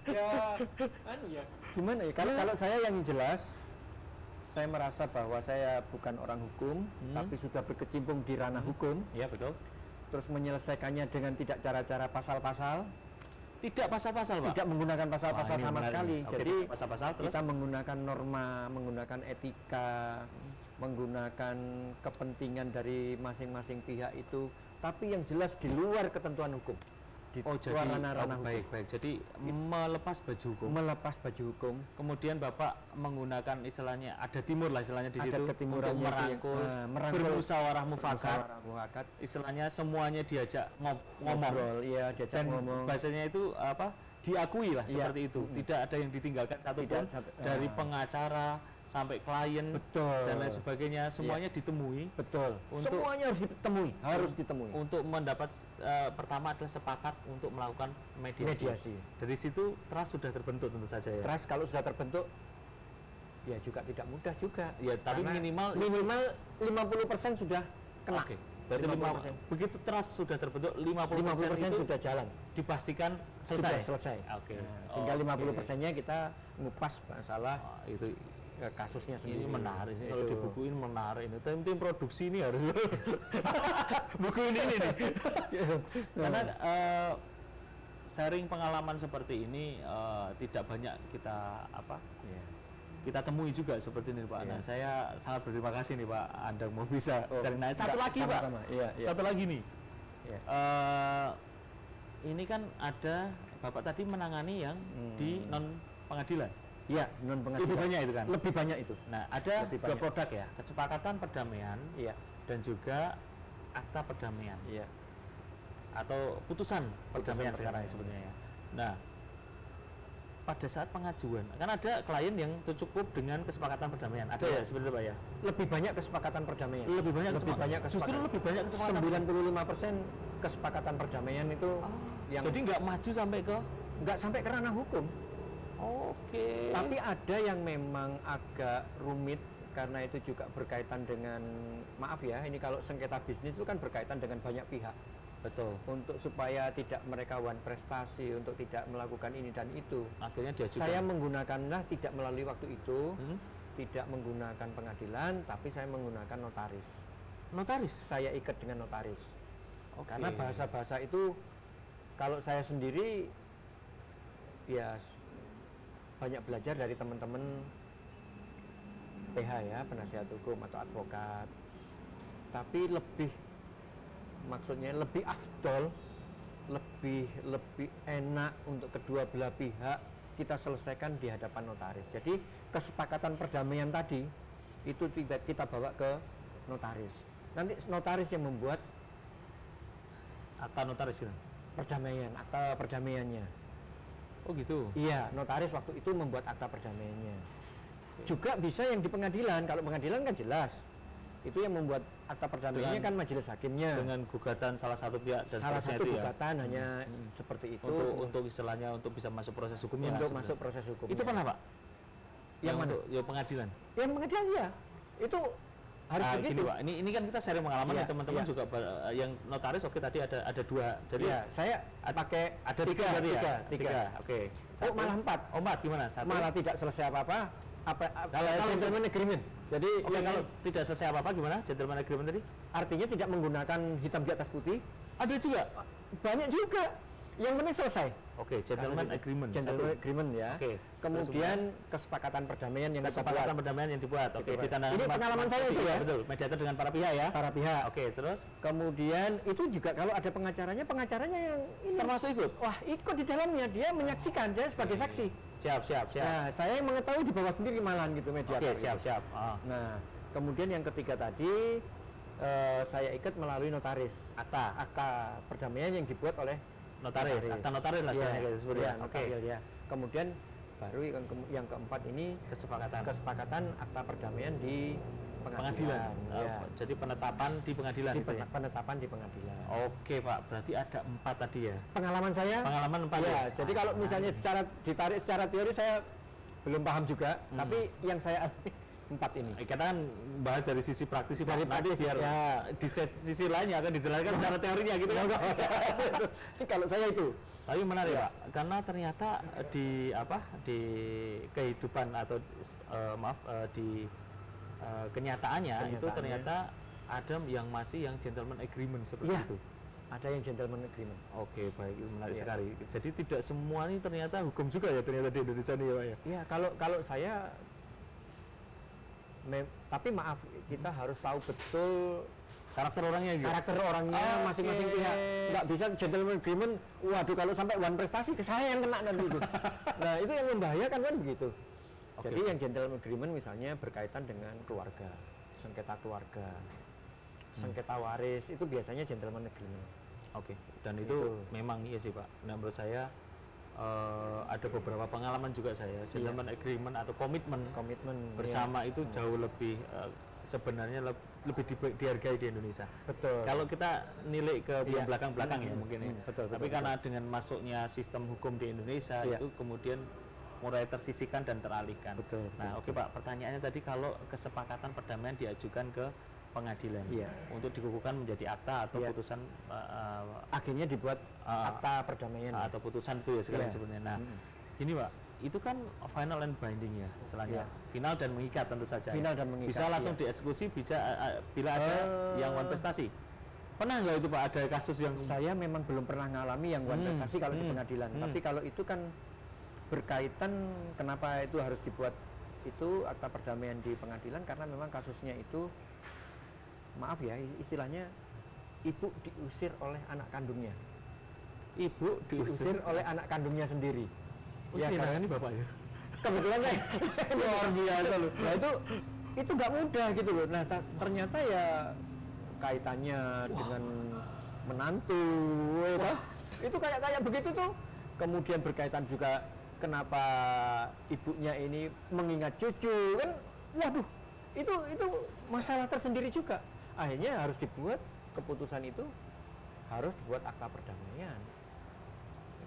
Ya, ya. Gimana ya? Kalau saya yang jelas, saya merasa bahwa saya bukan orang hukum, tapi sudah berkecimpung di ranah hukum, Iya betul. terus menyelesaikannya dengan tidak cara-cara pasal-pasal, Tidak pasal-pasal Pak. tidak menggunakan pasal-pasal Wah, ini sama menarik sekali. nih. Oke, Jadi tidak pasal-pasal, terus? kita menggunakan norma, menggunakan etika, menggunakan kepentingan dari masing-masing pihak itu, tapi yang jelas di luar ketentuan hukum. Di Oh jadi luar ranah-ranah hukum. baik. Jadi melepas baju hukum. Melepas baju hukum. Kemudian Bapak menggunakan istilahnya ada timur lah istilahnya di Ada situ ketimurannya untuk itu yang- merangkul, merangkul bermusyawarah mufakat, Musyawarah mufakat. istilahnya semuanya diajak ngomong. Ngobrol, iya diajak Dan ngomong. bahasanya itu apa? Diakui lah Iya. seperti itu. Tidak ada yang ditinggalkan satupun, dari pengacara sampai klien Betul. dan lain sebagainya, semuanya ditemui Betul. Untuk- Semuanya harus ditemui. untuk mendapat pertama adalah sepakat untuk melakukan mediasi. Mediasi. Dari situ trust sudah terbentuk tentu saja ya. Trust kalau sudah terbentuk, ya juga tidak mudah juga. Ya, tapi Karena minimal 50% sudah kena. Oke. Berarti 50%. begitu trust sudah terbentuk 50% itu sudah jalan. dipastikan Sudah selesai. selesai. Oke. Nah, tinggal 50%-nya kita ngupas masalah Itu kasusnya sendiri. ini menarik sih kalau Itu. dibukuin menarik ini. Tim produksi ini harus buku ini nih. Karena sharing pengalaman seperti ini tidak banyak kita Iya. kita temui juga seperti ini Pak. Iya. Nah, saya sangat berterima kasih nih Pak Anda mau bisa Oh, sharing. Nah, satu enggak, lagi Pak. sama-sama. Iya, iya. Satu lagi nih. Iya. Ini kan ada Bapak tadi menangani yang di non pengadilan. Iya, non pengadilan. Lebih banyak itu kan? Lebih banyak itu. Nah, ada Lebih dua banyak. produk ya, kesepakatan perdamaian Iya. dan juga akta perdamaian Iya. atau putusan perdamaian sekarang perdamaian. sebenarnya ya. Nah, pada saat pengajuan kan ada klien yang cukup dengan kesepakatan perdamaian. Ada ya sebenarnya Pak ya? Lebih banyak kesepakatan perdamaian. Lebih banyak Lebih banyak Justru kesepakatan. lebih banyak kesepakatan. 95% kesepakatan perdamaian itu yang Jadi nggak maju sampai ke nggak sampai ke ranah hukum. Oke. Tapi ada yang memang agak rumit karena itu juga berkaitan dengan, maaf ya, ini kalau sengketa bisnis itu kan berkaitan dengan banyak pihak. Betul. Untuk supaya tidak mereka one prestasi, untuk tidak melakukan ini dan itu. Akhirnya diajukan. Saya menggunakanlah tidak melalui waktu itu, tidak menggunakan pengadilan, tapi saya menggunakan notaris. Notaris. Saya ikat dengan notaris. Oke. Karena bahasa-bahasa itu kalau saya sendiri ya banyak belajar dari teman-teman PH ya, penasihat hukum atau advokat. Tapi maksudnya lebih afdol, lebih enak untuk kedua belah pihak kita selesaikan di hadapan notaris. Jadi kesepakatan perdamaian tadi itu tidak kita bawa ke notaris. Nanti notaris yang membuat Akta notaris itu. akta perdamaiannya. Oh gitu. Iya, notaris waktu itu membuat akta perdamaiannya. Juga bisa yang di pengadilan. Kalau pengadilan kan jelas. Itu yang membuat akta perdamaiannya kan majelis hakimnya. Dengan gugatan salah satu pihak dan Salah satu itu gugatan hanya seperti itu. Untuk istilahnya untuk bisa masuk proses hukumnya. Untuk masuk proses hukum. Itu pernah Pak? Yang mana? Ya pengadilan. Yang pengadilan ya. Itu harus begitu. Gini Pak, ini kan kita sharing pengalaman Iya, ya teman-teman iya. juga yang notaris. Oke, tadi ada dua. Jadi ya, saya pakai ada tiga berarti ya? tiga. Oke. Oh, malah 4. Oh, 4 gimana? Satu. Malah tidak selesai apa-apa. Kalau kalau gentleman agreement. Jadi Oke, kalau tidak selesai apa-apa gimana? Gentleman agreement tadi? artinya tidak menggunakan hitam di atas putih. Ada juga. Banyak juga. Yang penting selesai. Oke, gentleman agreement. Gentleman agreement ya. Oke. Kemudian kesepakatan perdamaian yang Kesepakatan perdamaian yang dibuat. Oke, Dibuat. ditandatangani. Ini pengalaman saya aja ya. Betul, mediator dengan para pihak ya. para pihak. Oke, terus Kemudian itu juga kalau ada pengacaranya yang ini termasuk ikut. wah ikut di dalamnya, dia menyaksikan, dia sebagai saksi. Siap. Nah, saya yang mengetahui di bawah sendiri malahan gitu mediator. Oke, siap. Nah, kemudian yang ketiga tadi saya ikut melalui notaris. Akta perdamaian yang dibuat oleh Notaris, akta notaris lah Iya, saya sebut ya. Oke. notarial ya. Kemudian baru yang keempat ini kesepakatan akta perdamaian di pengadilan. Ya. Jadi penetapan di pengadilan Di gitu ya. penetapan di pengadilan. Oke Pak, berarti ada 4 tadi ya. Pengalaman saya. Pengalaman 4 Ya, jadi kalau misalnya ditarik secara teori saya belum paham juga, tapi yang saya 4 ini. Kita kan bahas dari sisi praktis Dari Pak. Nanti praktis, biar ya. di sisi lainnya akan dijelaskan secara teorinya gitu kan. Ini kalau saya itu. Tapi menarik Pak, karena ternyata di kehidupan atau di kenyataannya itu ternyata ada yang masih yang gentleman agreement seperti Iya. itu. Ada yang gentleman agreement. Oke, baik, itu menarik Iya. sekali. Jadi tidak semua ini ternyata hukum juga ya ternyata di Indonesia nih ya Pak ya. Iya, kalau saya tapi maaf, kita harus tahu betul Karakter orangnya juga. karakter orangnya masing-masing pihak. Nggak bisa gentleman agreement, waduh kalau sampai one prestasi ke saya yang kena nanti itu. Nah, itu yang membahayakan kan begitu. Jadi yang gentleman agreement misalnya berkaitan dengan keluarga, sengketa keluarga, sengketa waris, itu biasanya gentleman agreement. Oke, dan itu memang iya sih Pak. Nah, menurut saya ada beberapa pengalaman juga saya, gentleman agreement atau komitmen bersama itu jauh lebih sebenarnya lebih dihargai di Indonesia. Betul. Kalau kita nilai ke belakang-belakang ya mungkin ya. Betul, Tapi karena dengan masuknya sistem hukum di Indonesia itu kemudian mulai tersisihkan dan teralihkan. Betul. Nah, oke Pak, pertanyaannya tadi kalau kesepakatan perdamaian diajukan ke pengadilan untuk dikukuhkan menjadi akta atau putusan akhirnya dibuat akta perdamaian atau putusan itu ya sekarang sebenarnya. Nah, ini Pak, itu kan final and binding ya istilahnya. Final dan mengikat tentu saja. Final dan mengikat. Bisa langsung dieksekusi bila ada yang kontestasi. Pernah nggak itu Pak ada kasus yang saya memang belum pernah ngalami yang kontestasi kalau di pengadilan. Tapi kalau itu kan berkaitan kenapa itu harus dibuat itu akta perdamaian di pengadilan karena memang kasusnya itu maaf ya istilahnya ibu diusir oleh anak kandungnya. Ibu Diusir oleh anak kandungnya sendiri. Ya kan ini Bapak ya. Kebetulan saya luar biasa loh. Nah itu nggak mudah gitu loh. Nah ternyata ya kaitannya dengan menantu, itu kayak begitu tuh. Kemudian berkaitan juga kenapa ibunya ini mengingat cucu kan, waduh itu masalah tersendiri juga. Akhirnya harus dibuat keputusan itu harus dibuat akta perdamaian.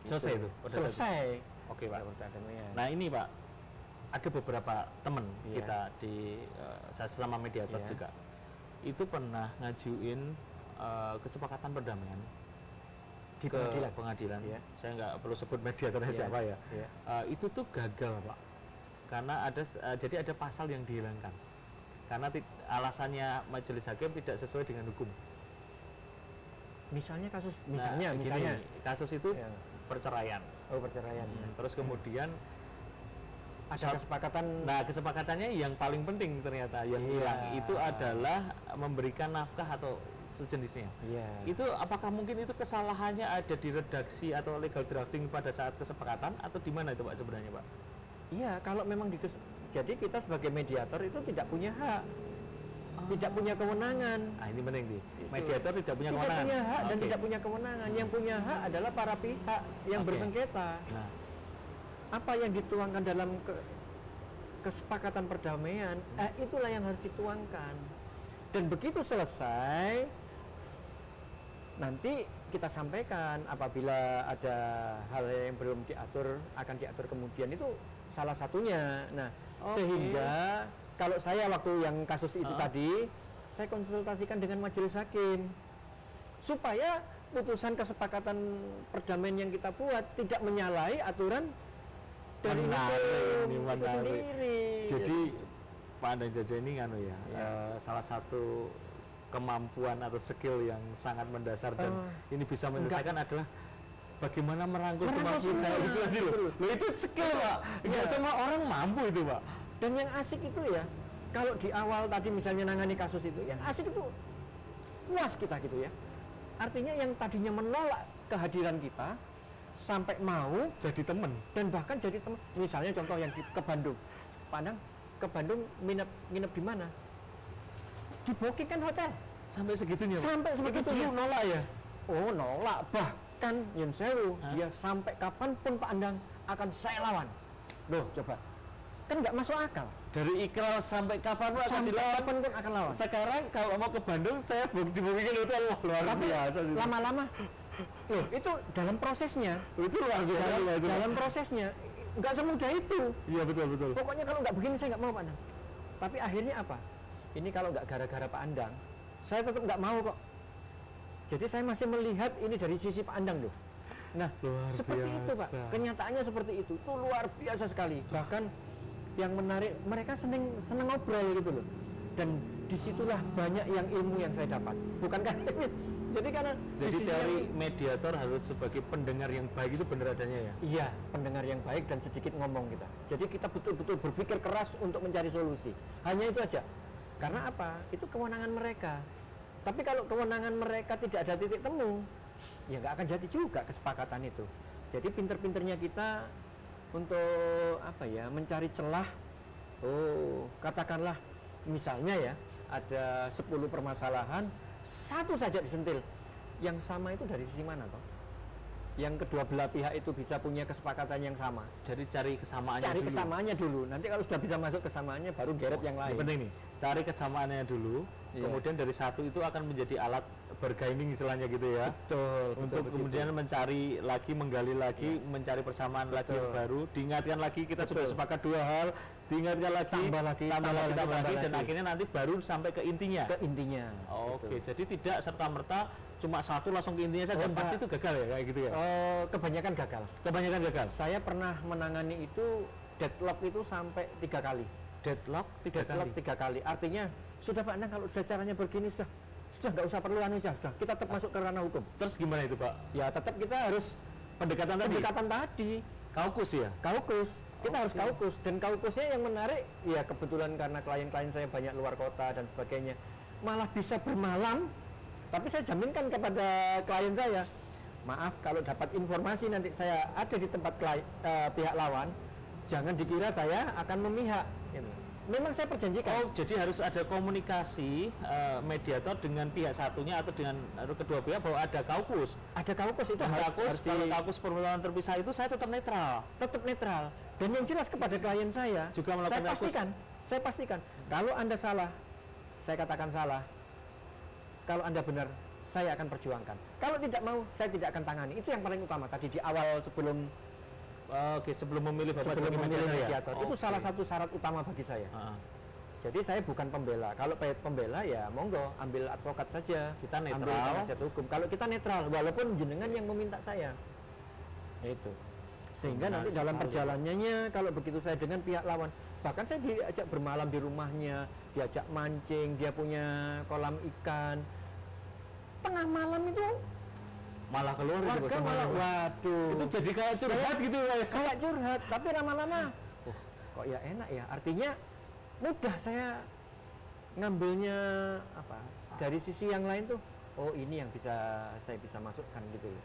Selesai itu? Selesai. Oke Pak. Perdamaian. Nah ini Pak, ada beberapa teman Iya. kita di saya sesama mediator Iya. juga itu pernah ngajuin kesepakatan perdamaian Di ke pengadilan. pengadilan. Iya. Saya nggak perlu sebut mediatornya Iya. siapa ya. Iya. Itu tuh gagal Pak, karena jadi ada pasal yang dihilangkan karena alasannya majelis hakim tidak sesuai dengan hukum. Misalnya kasus, Nah, misalnya, gini, kasus itu Ya. perceraian. Oh, perceraian. Terus kemudian Ada kesepakatan. nah kesepakatannya yang paling penting ternyata yang Iya. hilang itu adalah memberikan nafkah atau sejenisnya. Iya. Itu apakah mungkin itu kesalahannya ada di redaksi atau legal drafting pada saat kesepakatan atau di mana itu Pak sebenarnya Pak? Iya, kalau memang jadi kita sebagai mediator itu tidak punya hak, tidak punya kewenangan. Ah ini penting nih. Itu. Mediator tidak punya Tidak kewenangan. punya hak dan Oke. tidak punya kewenangan. Yang punya hak adalah para pihak yang Oke. bersengketa. Nah, Apa yang dituangkan dalam kesepakatan perdamaian, itulah yang harus dituangkan. Dan begitu selesai, nanti kita sampaikan apabila ada hal yang belum diatur, akan diatur kemudian, itu salah satunya. Nah, Oke. sehingga kalau saya waktu yang kasus itu tadi, saya konsultasikan dengan majelis hakim supaya putusan kesepakatan perdamaian yang kita buat tidak menyalahi aturan dari Menarik hukum ini, itu menarik. sendiri. jadi Pak Andang Jaja ini nganu ya, Iya. salah satu kemampuan atau skill yang sangat mendasar dan ini bisa menyelesaikan adalah bagaimana merangkul semua Merangkul pihak semua, itu tadi loh. betul. Loh, itu skill Pak, nggak Iya. semua orang mampu itu Pak. Dan yang asik itu ya, kalau di awal tadi misalnya nangani kasus itu, yang asik itu puas kita gitu ya. Artinya yang tadinya menolak kehadiran kita sampai mau Jadi temen. dan bahkan jadi teman. Misalnya contoh yang ke Bandung, Pandang ke Bandung nginep di mana? Di Booking kan hotel. Sampai segitunya Pak? Sampai Itu sebegitunya. dulu nolak ya? Oh nolak, bahkan Yun Sewu, Hah? dia sampai kapanpun Pak Andang akan saya lawan. Loh coba, kan nggak masuk akal. Dari ikral sampai kapan Pak akan Sampai dilawan? kapanpun akan lawan. Sekarang kalau mau ke Bandung saya dibukiin hotel, wah luar Tapi biasa sih. lama-lama, loh itu dalam prosesnya, Itu luar biasa dalam, Pak, itu. dalam prosesnya nggak semudah itu. Iya betul betul. Pokoknya kalau nggak begini saya nggak mau Pak Andang. Tapi akhirnya apa? Ini kalau nggak gara-gara Pak Andang, saya tetap nggak mau kok. Jadi saya masih melihat ini dari sisi Pak Andang loh. Nah, Luar seperti itu Pak. biasa. Kenyataannya seperti itu. Itu luar biasa sekali. Bahkan yang menarik, mereka seneng ngobrol gitu loh. Dan disitulah banyak yang ilmu yang saya dapat. Bukan karena jadi karena Jadi di sisi dari yang- mediator harus sebagai pendengar yang baik itu benar adanya ya. iya, pendengar yang baik dan sedikit ngomong kita. Jadi kita betul-betul berpikir keras untuk mencari solusi. Hanya itu aja. Karena apa? Itu kewenangan mereka. Tapi kalau kewenangan mereka tidak ada titik temu, ya nggak akan jadi juga kesepakatan itu. Jadi pinter-pinternya kita untuk apa ya, mencari celah. Oh, katakanlah misalnya ya, ada 10 permasalahan, satu saja disentil. Yang sama itu dari sisi mana toh? Yang kedua belah pihak itu bisa punya kesepakatan yang sama. Jadi cari kesamaannya Cari dulu. kesamaannya dulu. Nanti kalau sudah bisa masuk kesamaannya, baru geret yang Yang lain. penting nih, cari kesamaannya dulu. Iya. Kemudian dari satu itu akan menjadi alat bergaining istilahnya gitu ya. Betul. Untuk kemudian mencari lagi, menggali lagi, mencari persamaan lagi yang Betul. baru. Diingatkan lagi kita sudah Betul. sepakat dua hal. Diingatkan lagi, Tambah lagi, tambah lagi, tambah lagi. dan akhirnya nanti baru sampai ke intinya. ke intinya. Oke, jadi tidak serta merta cuma satu langsung ke intinya saja. Oh, Pasti enggak. itu gagal ya kayak gitu ya. Kebanyakan gagal. Kebanyakan gagal. Saya pernah menangani itu deadlock itu sampai 3 kali. Deadlock tiga Deadlock kali. 3 kali. Artinya sudah Pak Andang, kalau sudah caranya begini sudah nggak usah perlu anu aja, sudah kita tetap masuk ke ranah hukum. Terus gimana itu Pak? Ya tetap kita harus Pendekatan tadi. pendekatan tadi. Kaukus ya. Kaukus, kita harus Oke. kaukus, dan kaukusnya yang menarik ya kebetulan karena klien-klien saya banyak luar kota dan sebagainya, malah bisa bermalam. Tapi saya jaminkan kepada klien saya, maaf kalau dapat informasi nanti saya ada di tempat pihak lawan, jangan dikira saya akan memihak. Gitu. Memang saya perjanjikan. Oh, jadi harus ada komunikasi mediator dengan pihak satunya atau dengan kedua pihak bahwa ada kaukus. Ada kaukus itu Dan harus, kaukus, kalau harus kaukus perlawanan terpisah itu saya tetap netral. tetap netral. Dan yang jelas kepada klien saya, Juga melakukan saya pastikan, kalau Anda salah, saya katakan salah. Kalau Anda benar, saya akan perjuangkan. Kalau tidak mau, saya tidak akan tangani. Itu yang paling utama tadi di awal sebelum Oke, sebelum memilih Bapak sebelum sebagai memilih mediator ya? mediator. Itu Oke. salah satu syarat utama bagi saya. Heeh. Jadi saya bukan pembela. Kalau pembela ya monggo ambil advokat saja. Kita Ambil netral. penasihat hukum. Kalau kita netral, walaupun jenengan yang meminta saya. Itu. Sehingga Menarik nanti dalam sekali. perjalanannya kalau begitu saya dengan pihak lawan, bahkan saya diajak bermalam di rumahnya, diajak mancing, dia punya kolam ikan. Tengah malam itu Malah keluar gitu, warga Bos. malah waduh. Itu jadi kayak curhat gitu Pak. Kayak curhat, tapi lama-lama kok ya enak ya. Artinya mudah saya ngambilnya apa dari sisi yang lain tuh. Oh, ini yang saya bisa masukkan gitu loh.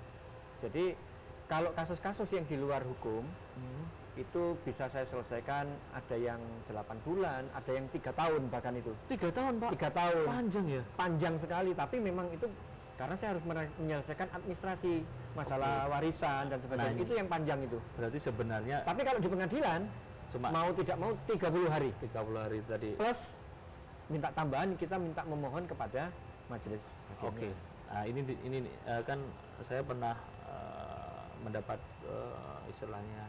Jadi kalau kasus-kasus yang di luar hukum itu bisa saya selesaikan, ada yang 8 bulan, ada yang 3 tahun bahkan itu. 3 tahun Pak. 3 tahun. Panjang ya. Panjang sekali, tapi memang itu karena saya harus menyelesaikan administrasi masalah warisan dan sebagainya. Nah, ini. Itu yang panjang itu. Berarti sebenarnya Tapi kalau di pengadilan cuma mau tidak mau 30 hari 30 hari tadi. plus minta tambahan, kita minta memohon kepada majelis hakim. Oke. Nah, ini kan saya pernah mendapat istilahnya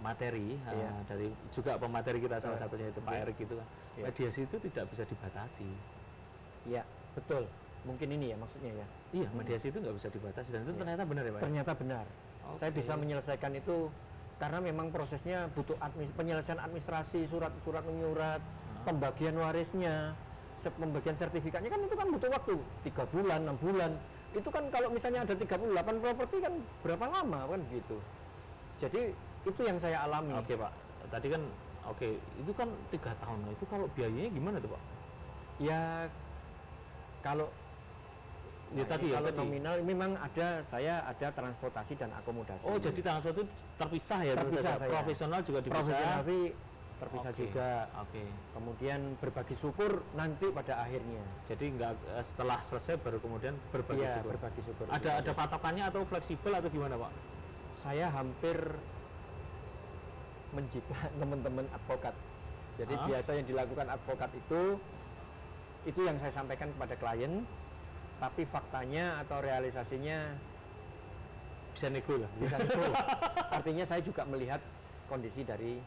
materi Iya. dari juga pemateri kita salah satunya itu Pak Iya. Erik itu kan. Iya. Mediasi itu tidak bisa dibatasi. Iya, betul. Mungkin ini ya maksudnya ya. Iya, mediasi itu nggak bisa dibatasi dan itu Iya. ternyata benar ya Pak. Ternyata benar. Saya Oke. bisa menyelesaikan itu karena memang prosesnya butuh penyelesaian administrasi, surat menyurat, pembagian warisnya, pembagian sertifikatnya kan itu kan butuh waktu 3 bulan, 6 bulan. Itu kan kalau misalnya ada 38 properti kan berapa lama kan gitu. Jadi itu yang saya alami. Oke Pak. Tadi kan itu kan 3 tahun. Nah, itu kalau biayanya gimana tuh Pak? Ya kalau Ya, nah, tadi ini ya, kalau tadi. nominal memang saya ada transportasi dan akomodasi. Oh, jadi transport itu terpisah ya? tentu Terpisah saja. saya. Profesional juga dipisah. profesional tapi terpisah Oke. juga. Oke. Kemudian berbagi syukur nanti pada akhirnya. Jadi nggak setelah selesai baru kemudian berbagi Iya, syukur. berbagi syukur. Ada patokannya atau fleksibel atau gimana Pak? Saya hampir menjiplak teman-teman advokat. Jadi Ah. biasa yang dilakukan advokat itu yang saya sampaikan kepada klien, tapi faktanya atau realisasinya Bisa nego lah. bisa nego. Artinya saya juga melihat kondisi dari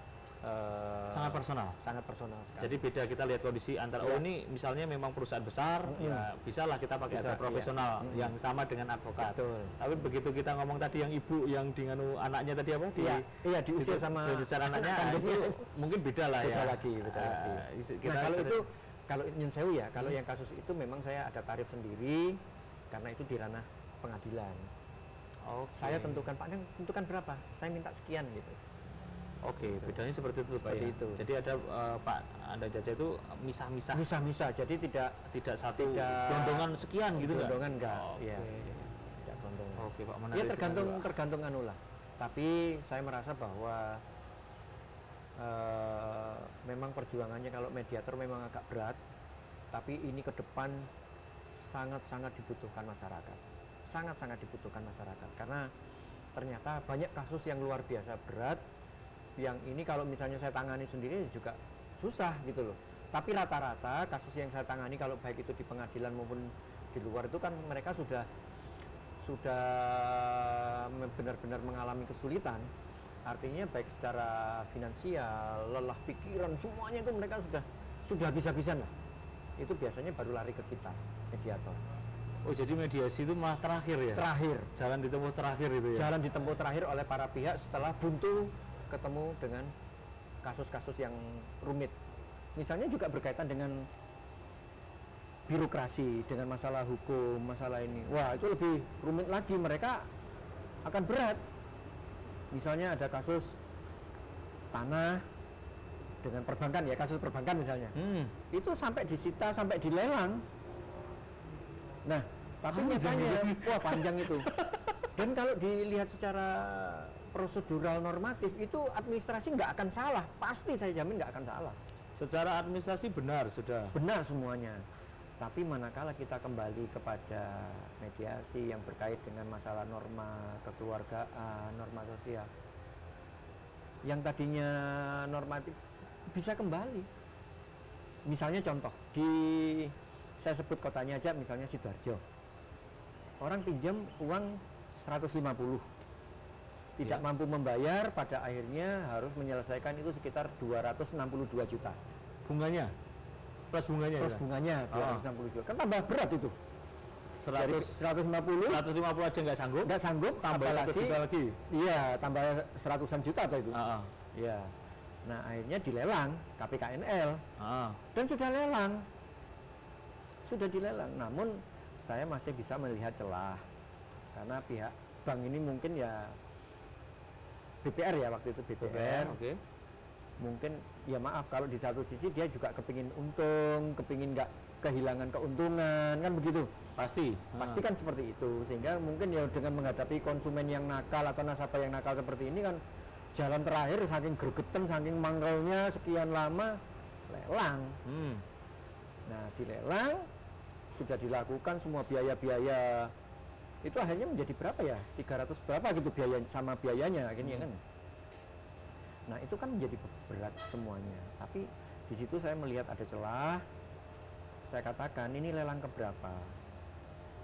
Sangat personal. sangat personal sekali. Jadi beda kita lihat kondisi antara Iya. oh ini misalnya memang perusahaan besar, ya bisalah kita pakai Bisa, ada profesional iya. yang sama dengan advokat. Betul. Tapi begitu kita ngomong tadi yang ibu yang dengan anaknya tadi apa? Iya, diusir sama diusir anaknya kandungnya. itu mungkin beda lah Beda ya. lagi, beda lagi. Kita Nah, kalau sudah- itu kalau nyun sewu ya, kalau yang kasus itu memang saya ada tarif sendiri karena itu di ranah pengadilan. Oke. Saya tentukan, Pak Neng, tentukan berapa? Saya minta sekian gitu. Oke, bedanya seperti itu Pak Seperti ya. itu. Jadi ada Pak Anda Jaja itu misah-misah, Misah-misah, jadi tidak tidak satu Tidak- gondongan sekian gitu nggak? gondongan enggak. Oke. Iya. Tidak gondongan. Oke Pak, Ya menarik tergantung sekali, Pak. tergantung anu lah. Tapi saya merasa bahwa memang perjuangannya kalau mediator memang agak berat, tapi ini ke depan sangat-sangat dibutuhkan masyarakat. Sangat-sangat dibutuhkan masyarakat karena ternyata banyak kasus yang luar biasa berat yang ini kalau misalnya saya tangani sendiri juga susah gitu loh. Tapi rata-rata kasus yang saya tangani kalau baik itu di pengadilan maupun di luar itu kan mereka sudah benar-benar mengalami kesulitan. Artinya baik secara finansial, lelah pikiran, semuanya itu mereka sudah habis-habisan lah. Itu biasanya baru lari ke kita, mediator. Oh jadi mediasi itu malah terakhir ya? Terakhir, Jalan ditempuh terakhir itu ya? jalan ditempuh terakhir oleh para pihak setelah buntu ketemu dengan kasus-kasus yang rumit. Misalnya juga berkaitan dengan birokrasi, dengan masalah hukum, masalah ini. Wah, itu lebih rumit lagi, mereka akan berat. Misalnya ada kasus tanah dengan perbankan ya, kasus perbankan misalnya. Itu sampai disita, sampai dilelang. Nah, tapi Panjang nyatanya, wah panjang itu. Dan kalau dilihat secara prosedural normatif, itu administrasi nggak akan salah. Pasti saya jamin nggak akan salah. Secara administrasi benar sudah. Benar semuanya. Tapi manakala kita kembali kepada mediasi yang berkait dengan masalah norma kekeluargaan, norma sosial, yang tadinya normatif bisa kembali. Misalnya contoh, saya sebut kotanya aja, misalnya Sidoarjo. Orang pinjam uang 150. tidak Iya. mampu membayar, pada akhirnya harus menyelesaikan itu sekitar 262 juta. Bunganya plus bunganya Terus ya? bunganya 260 juta. Kan tambah berat itu. Dari 100 150 150 aja nggak sanggup, nggak sanggup, tambah 100 juta lagi. Iya, tambah seratusan juta atau itu. Ah, Iya. Nah, akhirnya dilelang KPKNL ah. dan sudah lelang. Sudah dilelang. Namun saya masih bisa melihat celah. Karena pihak bank ini mungkin ya BPR ya waktu itu BPR. Oke. Mungkin ya maaf kalau di satu sisi dia juga kepingin untung, kepingin nggak kehilangan keuntungan, kan begitu. Pasti. Pasti kan seperti itu, sehingga mungkin ya dengan menghadapi konsumen yang nakal atau nasabah yang nakal seperti ini kan jalan terakhir saking gregetan, saking mangkalnya sekian lama lelang. Nah, dilelang sudah dilakukan semua biaya-biaya itu akhirnya menjadi berapa ya? 300 berapa gitu biaya sama biayanya akhirnya kan. Nah, itu kan menjadi berat semuanya. Tapi di situ saya melihat ada celah. Saya katakan ini lelang keberapa?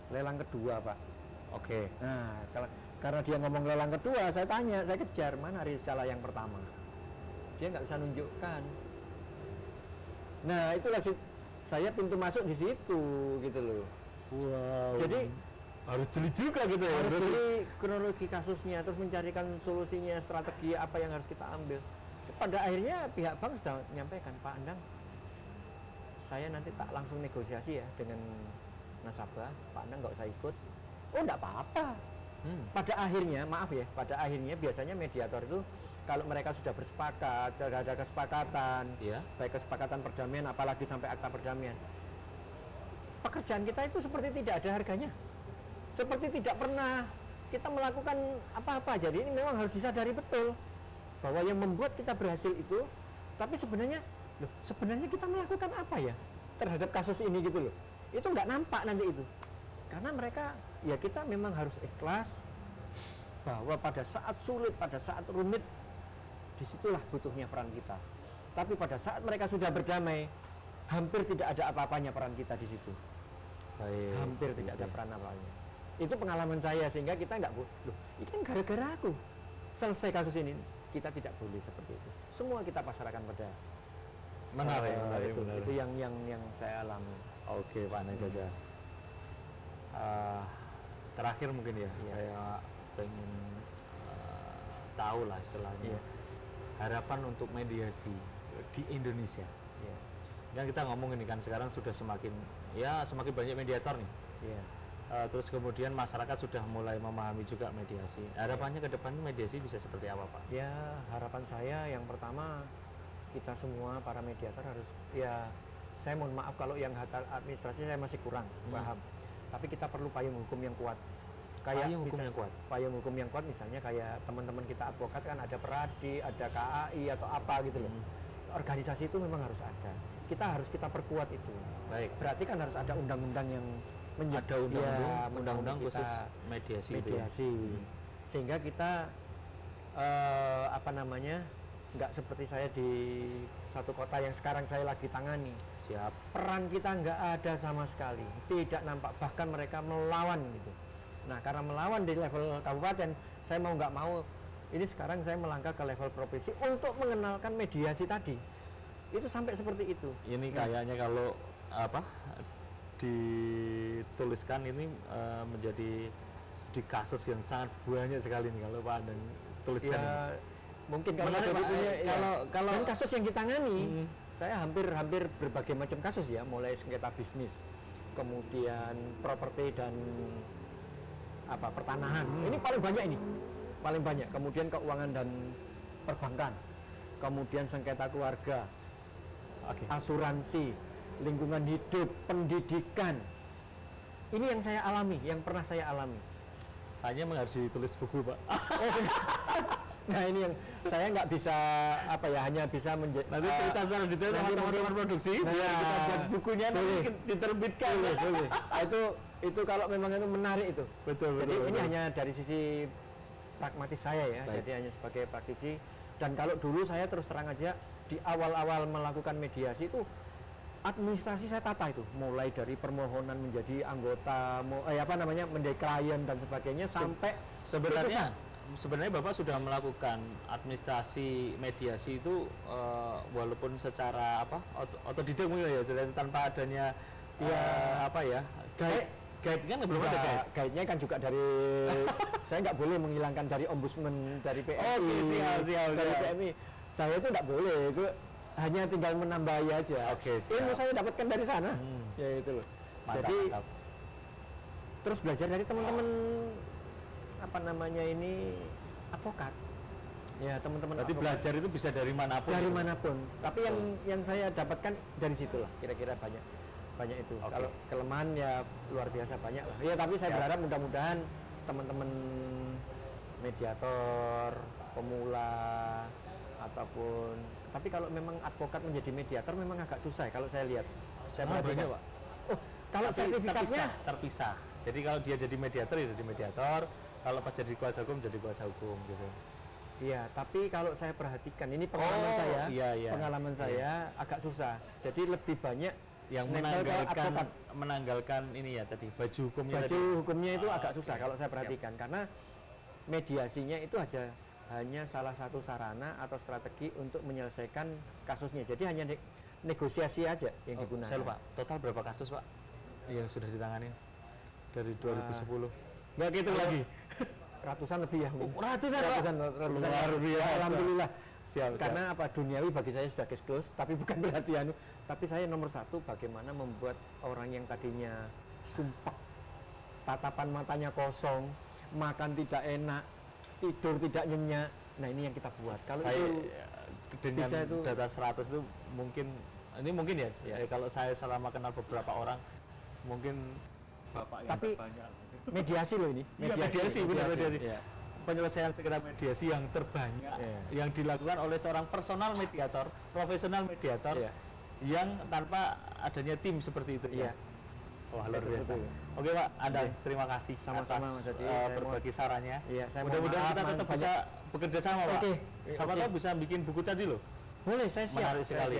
Lelang kedua, Pak. Oke. Nah, karena dia ngomong lelang kedua, saya tanya, saya kejar mana risalah yang pertama. Dia nggak bisa nunjukkan. Nah, itulah saya pintu masuk di situ gitu loh. Wow. Jadi harus jeli juga gitu ya. harus berarti. jeli kronologi kasusnya, terus mencarikan solusinya, strategi apa yang harus kita ambil. Pada akhirnya pihak bank sudah menyampaikan, Pak Andang, saya nanti tak langsung negosiasi ya dengan nasabah, Pak Andang nggak usah ikut. Oh, enggak apa-apa. Pada akhirnya, maaf ya, pada akhirnya biasanya mediator itu kalau mereka sudah bersepakat, sudah ada kesepakatan, Iya. baik kesepakatan perdamaian, apalagi sampai akta perdamaian, pekerjaan kita itu seperti tidak ada harganya, seperti tidak pernah kita melakukan apa-apa. Jadi ini memang harus disadari betul bahwa yang membuat kita berhasil itu, tapi sebenarnya, loh, sebenarnya kita melakukan apa ya terhadap kasus ini gitu loh. Itu nggak nampak nanti itu, karena mereka, ya kita memang harus ikhlas bahwa pada saat sulit, pada saat rumit, disitulah butuhnya peran kita. Tapi pada saat mereka sudah berdamai, hampir tidak ada apa-apanya peran kita di situ. Baik. Hampir tidak ada peran apa-apanya. Itu pengalaman saya, sehingga kita nggak loh, ini kan gara-gara aku selesai kasus ini. Kita tidak boleh seperti itu. Semua kita pasrahkan pada Menarik, menarik, itu. menarik. Itu yang saya alami. Oke, Pak Najaja. Terakhir mungkin ya, Iya. saya pengen tahu lah istilahnya Iya. harapan untuk mediasi di Indonesia. Iya. Kan kita ngomong ini kan sekarang sudah semakin banyak mediator nih. Iya. Terus kemudian masyarakat sudah mulai memahami juga mediasi. Harapannya ke depan mediasi bisa seperti apa, Pak? Ya, harapan saya yang pertama, kita semua para mediator harus, ya saya mohon maaf kalau yang administrasi saya masih kurang paham. Tapi kita perlu payung hukum yang kuat. Payung hukum yang kuat. Payung hukum yang kuat misalnya kayak teman-teman kita advokat kan ada Peradi, ada KAI atau apa gitu loh. Organisasi itu memang harus ada. Kita perkuat itu. Baik. Berarti kan harus ada undang-undang yang Ada undang-undang kita khusus mediasi. itu ya? mediasi. Sehingga kita nggak seperti saya di satu kota yang sekarang saya lagi tangani. Siap. Peran kita nggak ada sama sekali, tidak nampak, bahkan mereka melawan gitu. Nah, karena melawan di level kabupaten, saya mau nggak mau ini sekarang saya melangkah ke level provinsi untuk mengenalkan mediasi tadi. Itu sampai seperti itu. Ini kayaknya kalau dituliskan ini menjadi di kasus yang sangat banyak sekali nih kalau Pak Andang tuliskan. Ya, mungkin kalau Menarik, Pak Pak. punya, Kalau- dan kasus yang ditangani, saya hampir berbagai macam kasus ya, mulai sengketa bisnis, kemudian properti dan pertanahan. Ini paling banyak ini, paling banyak. Kemudian keuangan dan perbankan, kemudian sengketa keluarga, asuransi, lingkungan hidup, pendidikan. Ini yang saya alami, yang pernah saya alami. Hanya harus ditulis buku, Pak. Nah, ini yang saya nggak bisa hanya bisa Nanti cerita secara detail sama nanti teman-teman produksi. Nah, biar kita buat bukunya nanti boleh. diterbitkan. boleh. Nah, itu kalau memang itu menarik itu. Betul. Jadi ini betul. hanya dari sisi pragmatis saya ya. Baik. Jadi hanya sebagai praktisi. Dan kalau dulu saya terus terang aja di awal-awal melakukan mediasi itu administrasi saya tata itu, mulai dari permohonan menjadi anggota, menjadi klien dan sebagainya sampai Sebenarnya sebenarnya Bapak sudah melakukan administrasi mediasi itu walaupun secara apa otodidak mungkin ya, jadi tanpa adanya apa ya guide kan belum ada guide. Guide-nya kan juga dari saya nggak boleh menghilangkan dari ombudsman, dari PMI, dari PMI. Saya itu nggak boleh, itu hanya tinggal menambahi aja. Ilmu saya dapatkan dari sana, ya itu loh. Mantap, jadi mantap. terus belajar dari teman-teman apa namanya ini advokat. Ya teman-teman. Berarti belajar itu bisa dari manapun. Dari manapun. Tapi yang saya dapatkan dari situlah, kira-kira banyak itu. Kalau kelemahan ya luar biasa banyak lah. Ya tapi saya berharap mudah-mudahan teman-teman mediator, pemula ataupun, tapi kalau memang advokat menjadi mediator memang agak susah ya, kalau saya lihat. Saya perhatikan, Pak. Oh, kalau sertifikatnya terpisah. Jadi kalau dia jadi mediator ya jadi mediator, kalau pas jadi kuasa hukum jadi kuasa hukum gitu. Iya, tapi kalau saya perhatikan ini pengalaman pengalaman saya agak susah. Jadi lebih banyak yang menanggalkan ini ya tadi baju hukumnya. Hukumnya itu agak susah kalau saya perhatikan, karena mediasinya itu hanya salah satu sarana atau strategi untuk menyelesaikan kasusnya. Jadi hanya negosiasi aja yang digunakan. Saya lupa, total berapa kasus Pak yang sudah ditangani dari 2010? Nggak gitu lagi. Ratusan lebih ya. Ratusan. Luar biasa. Alhamdulillah. Siap. Karena apa, duniawi bagi saya sudah case close, tapi bukan berarti tapi saya nomor satu bagaimana membuat orang yang tadinya sumpah, tatapan matanya kosong, makan tidak enak, tidur tidak nyenyak. Nah, ini yang kita buat. Kalau saya itu dengan data 100 itu mungkin ya, kalau saya selama kenal beberapa orang mungkin Bapak yang tapi terbanyak. Mediasi loh ini. Mediasi. Ya. Penyelesaian segera mediasi yang terbanyak yang dilakukan oleh seorang personal mediator, profesional mediator yang tanpa adanya tim seperti itu. Iya. Wah, luar biasa. Oke Pak, Anda terima kasih sama-sama Mas Adi, berbagi sarannya. Mudah-mudahan kita tetap bisa bekerja sama Pak. Siapa tahu bisa bikin buku tadi loh. Boleh, saya siap. Menarik sekali.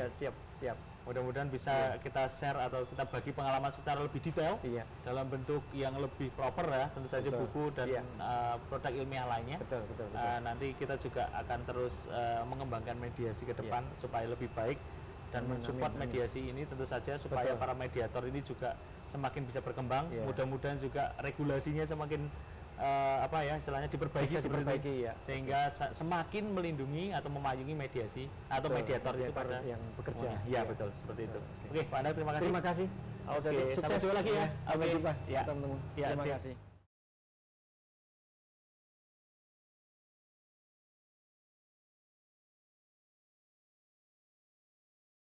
Siap. Mudah-mudahan bisa kita share atau kita bagi pengalaman secara lebih detail dalam bentuk yang lebih proper ya, tentu saja buku dan produk ilmiah lainnya. Betul. Nanti kita juga akan terus mengembangkan mediasi ke depan supaya lebih baik dan mensupport mediasi ini tentu saja supaya para mediator ini juga semakin bisa berkembang. Mudah-mudahan juga regulasinya semakin istilahnya diperbaiki sehingga semakin melindungi atau memayungi mediasi atau mediator itu pada yang bekerja. Iya, betul, seperti itu. Oke, Pak Anda terima kasih. Terima kasih. Oke, sukses sampai jumpa lagi ya. Sampai jumpa teman-teman. Terima kasih.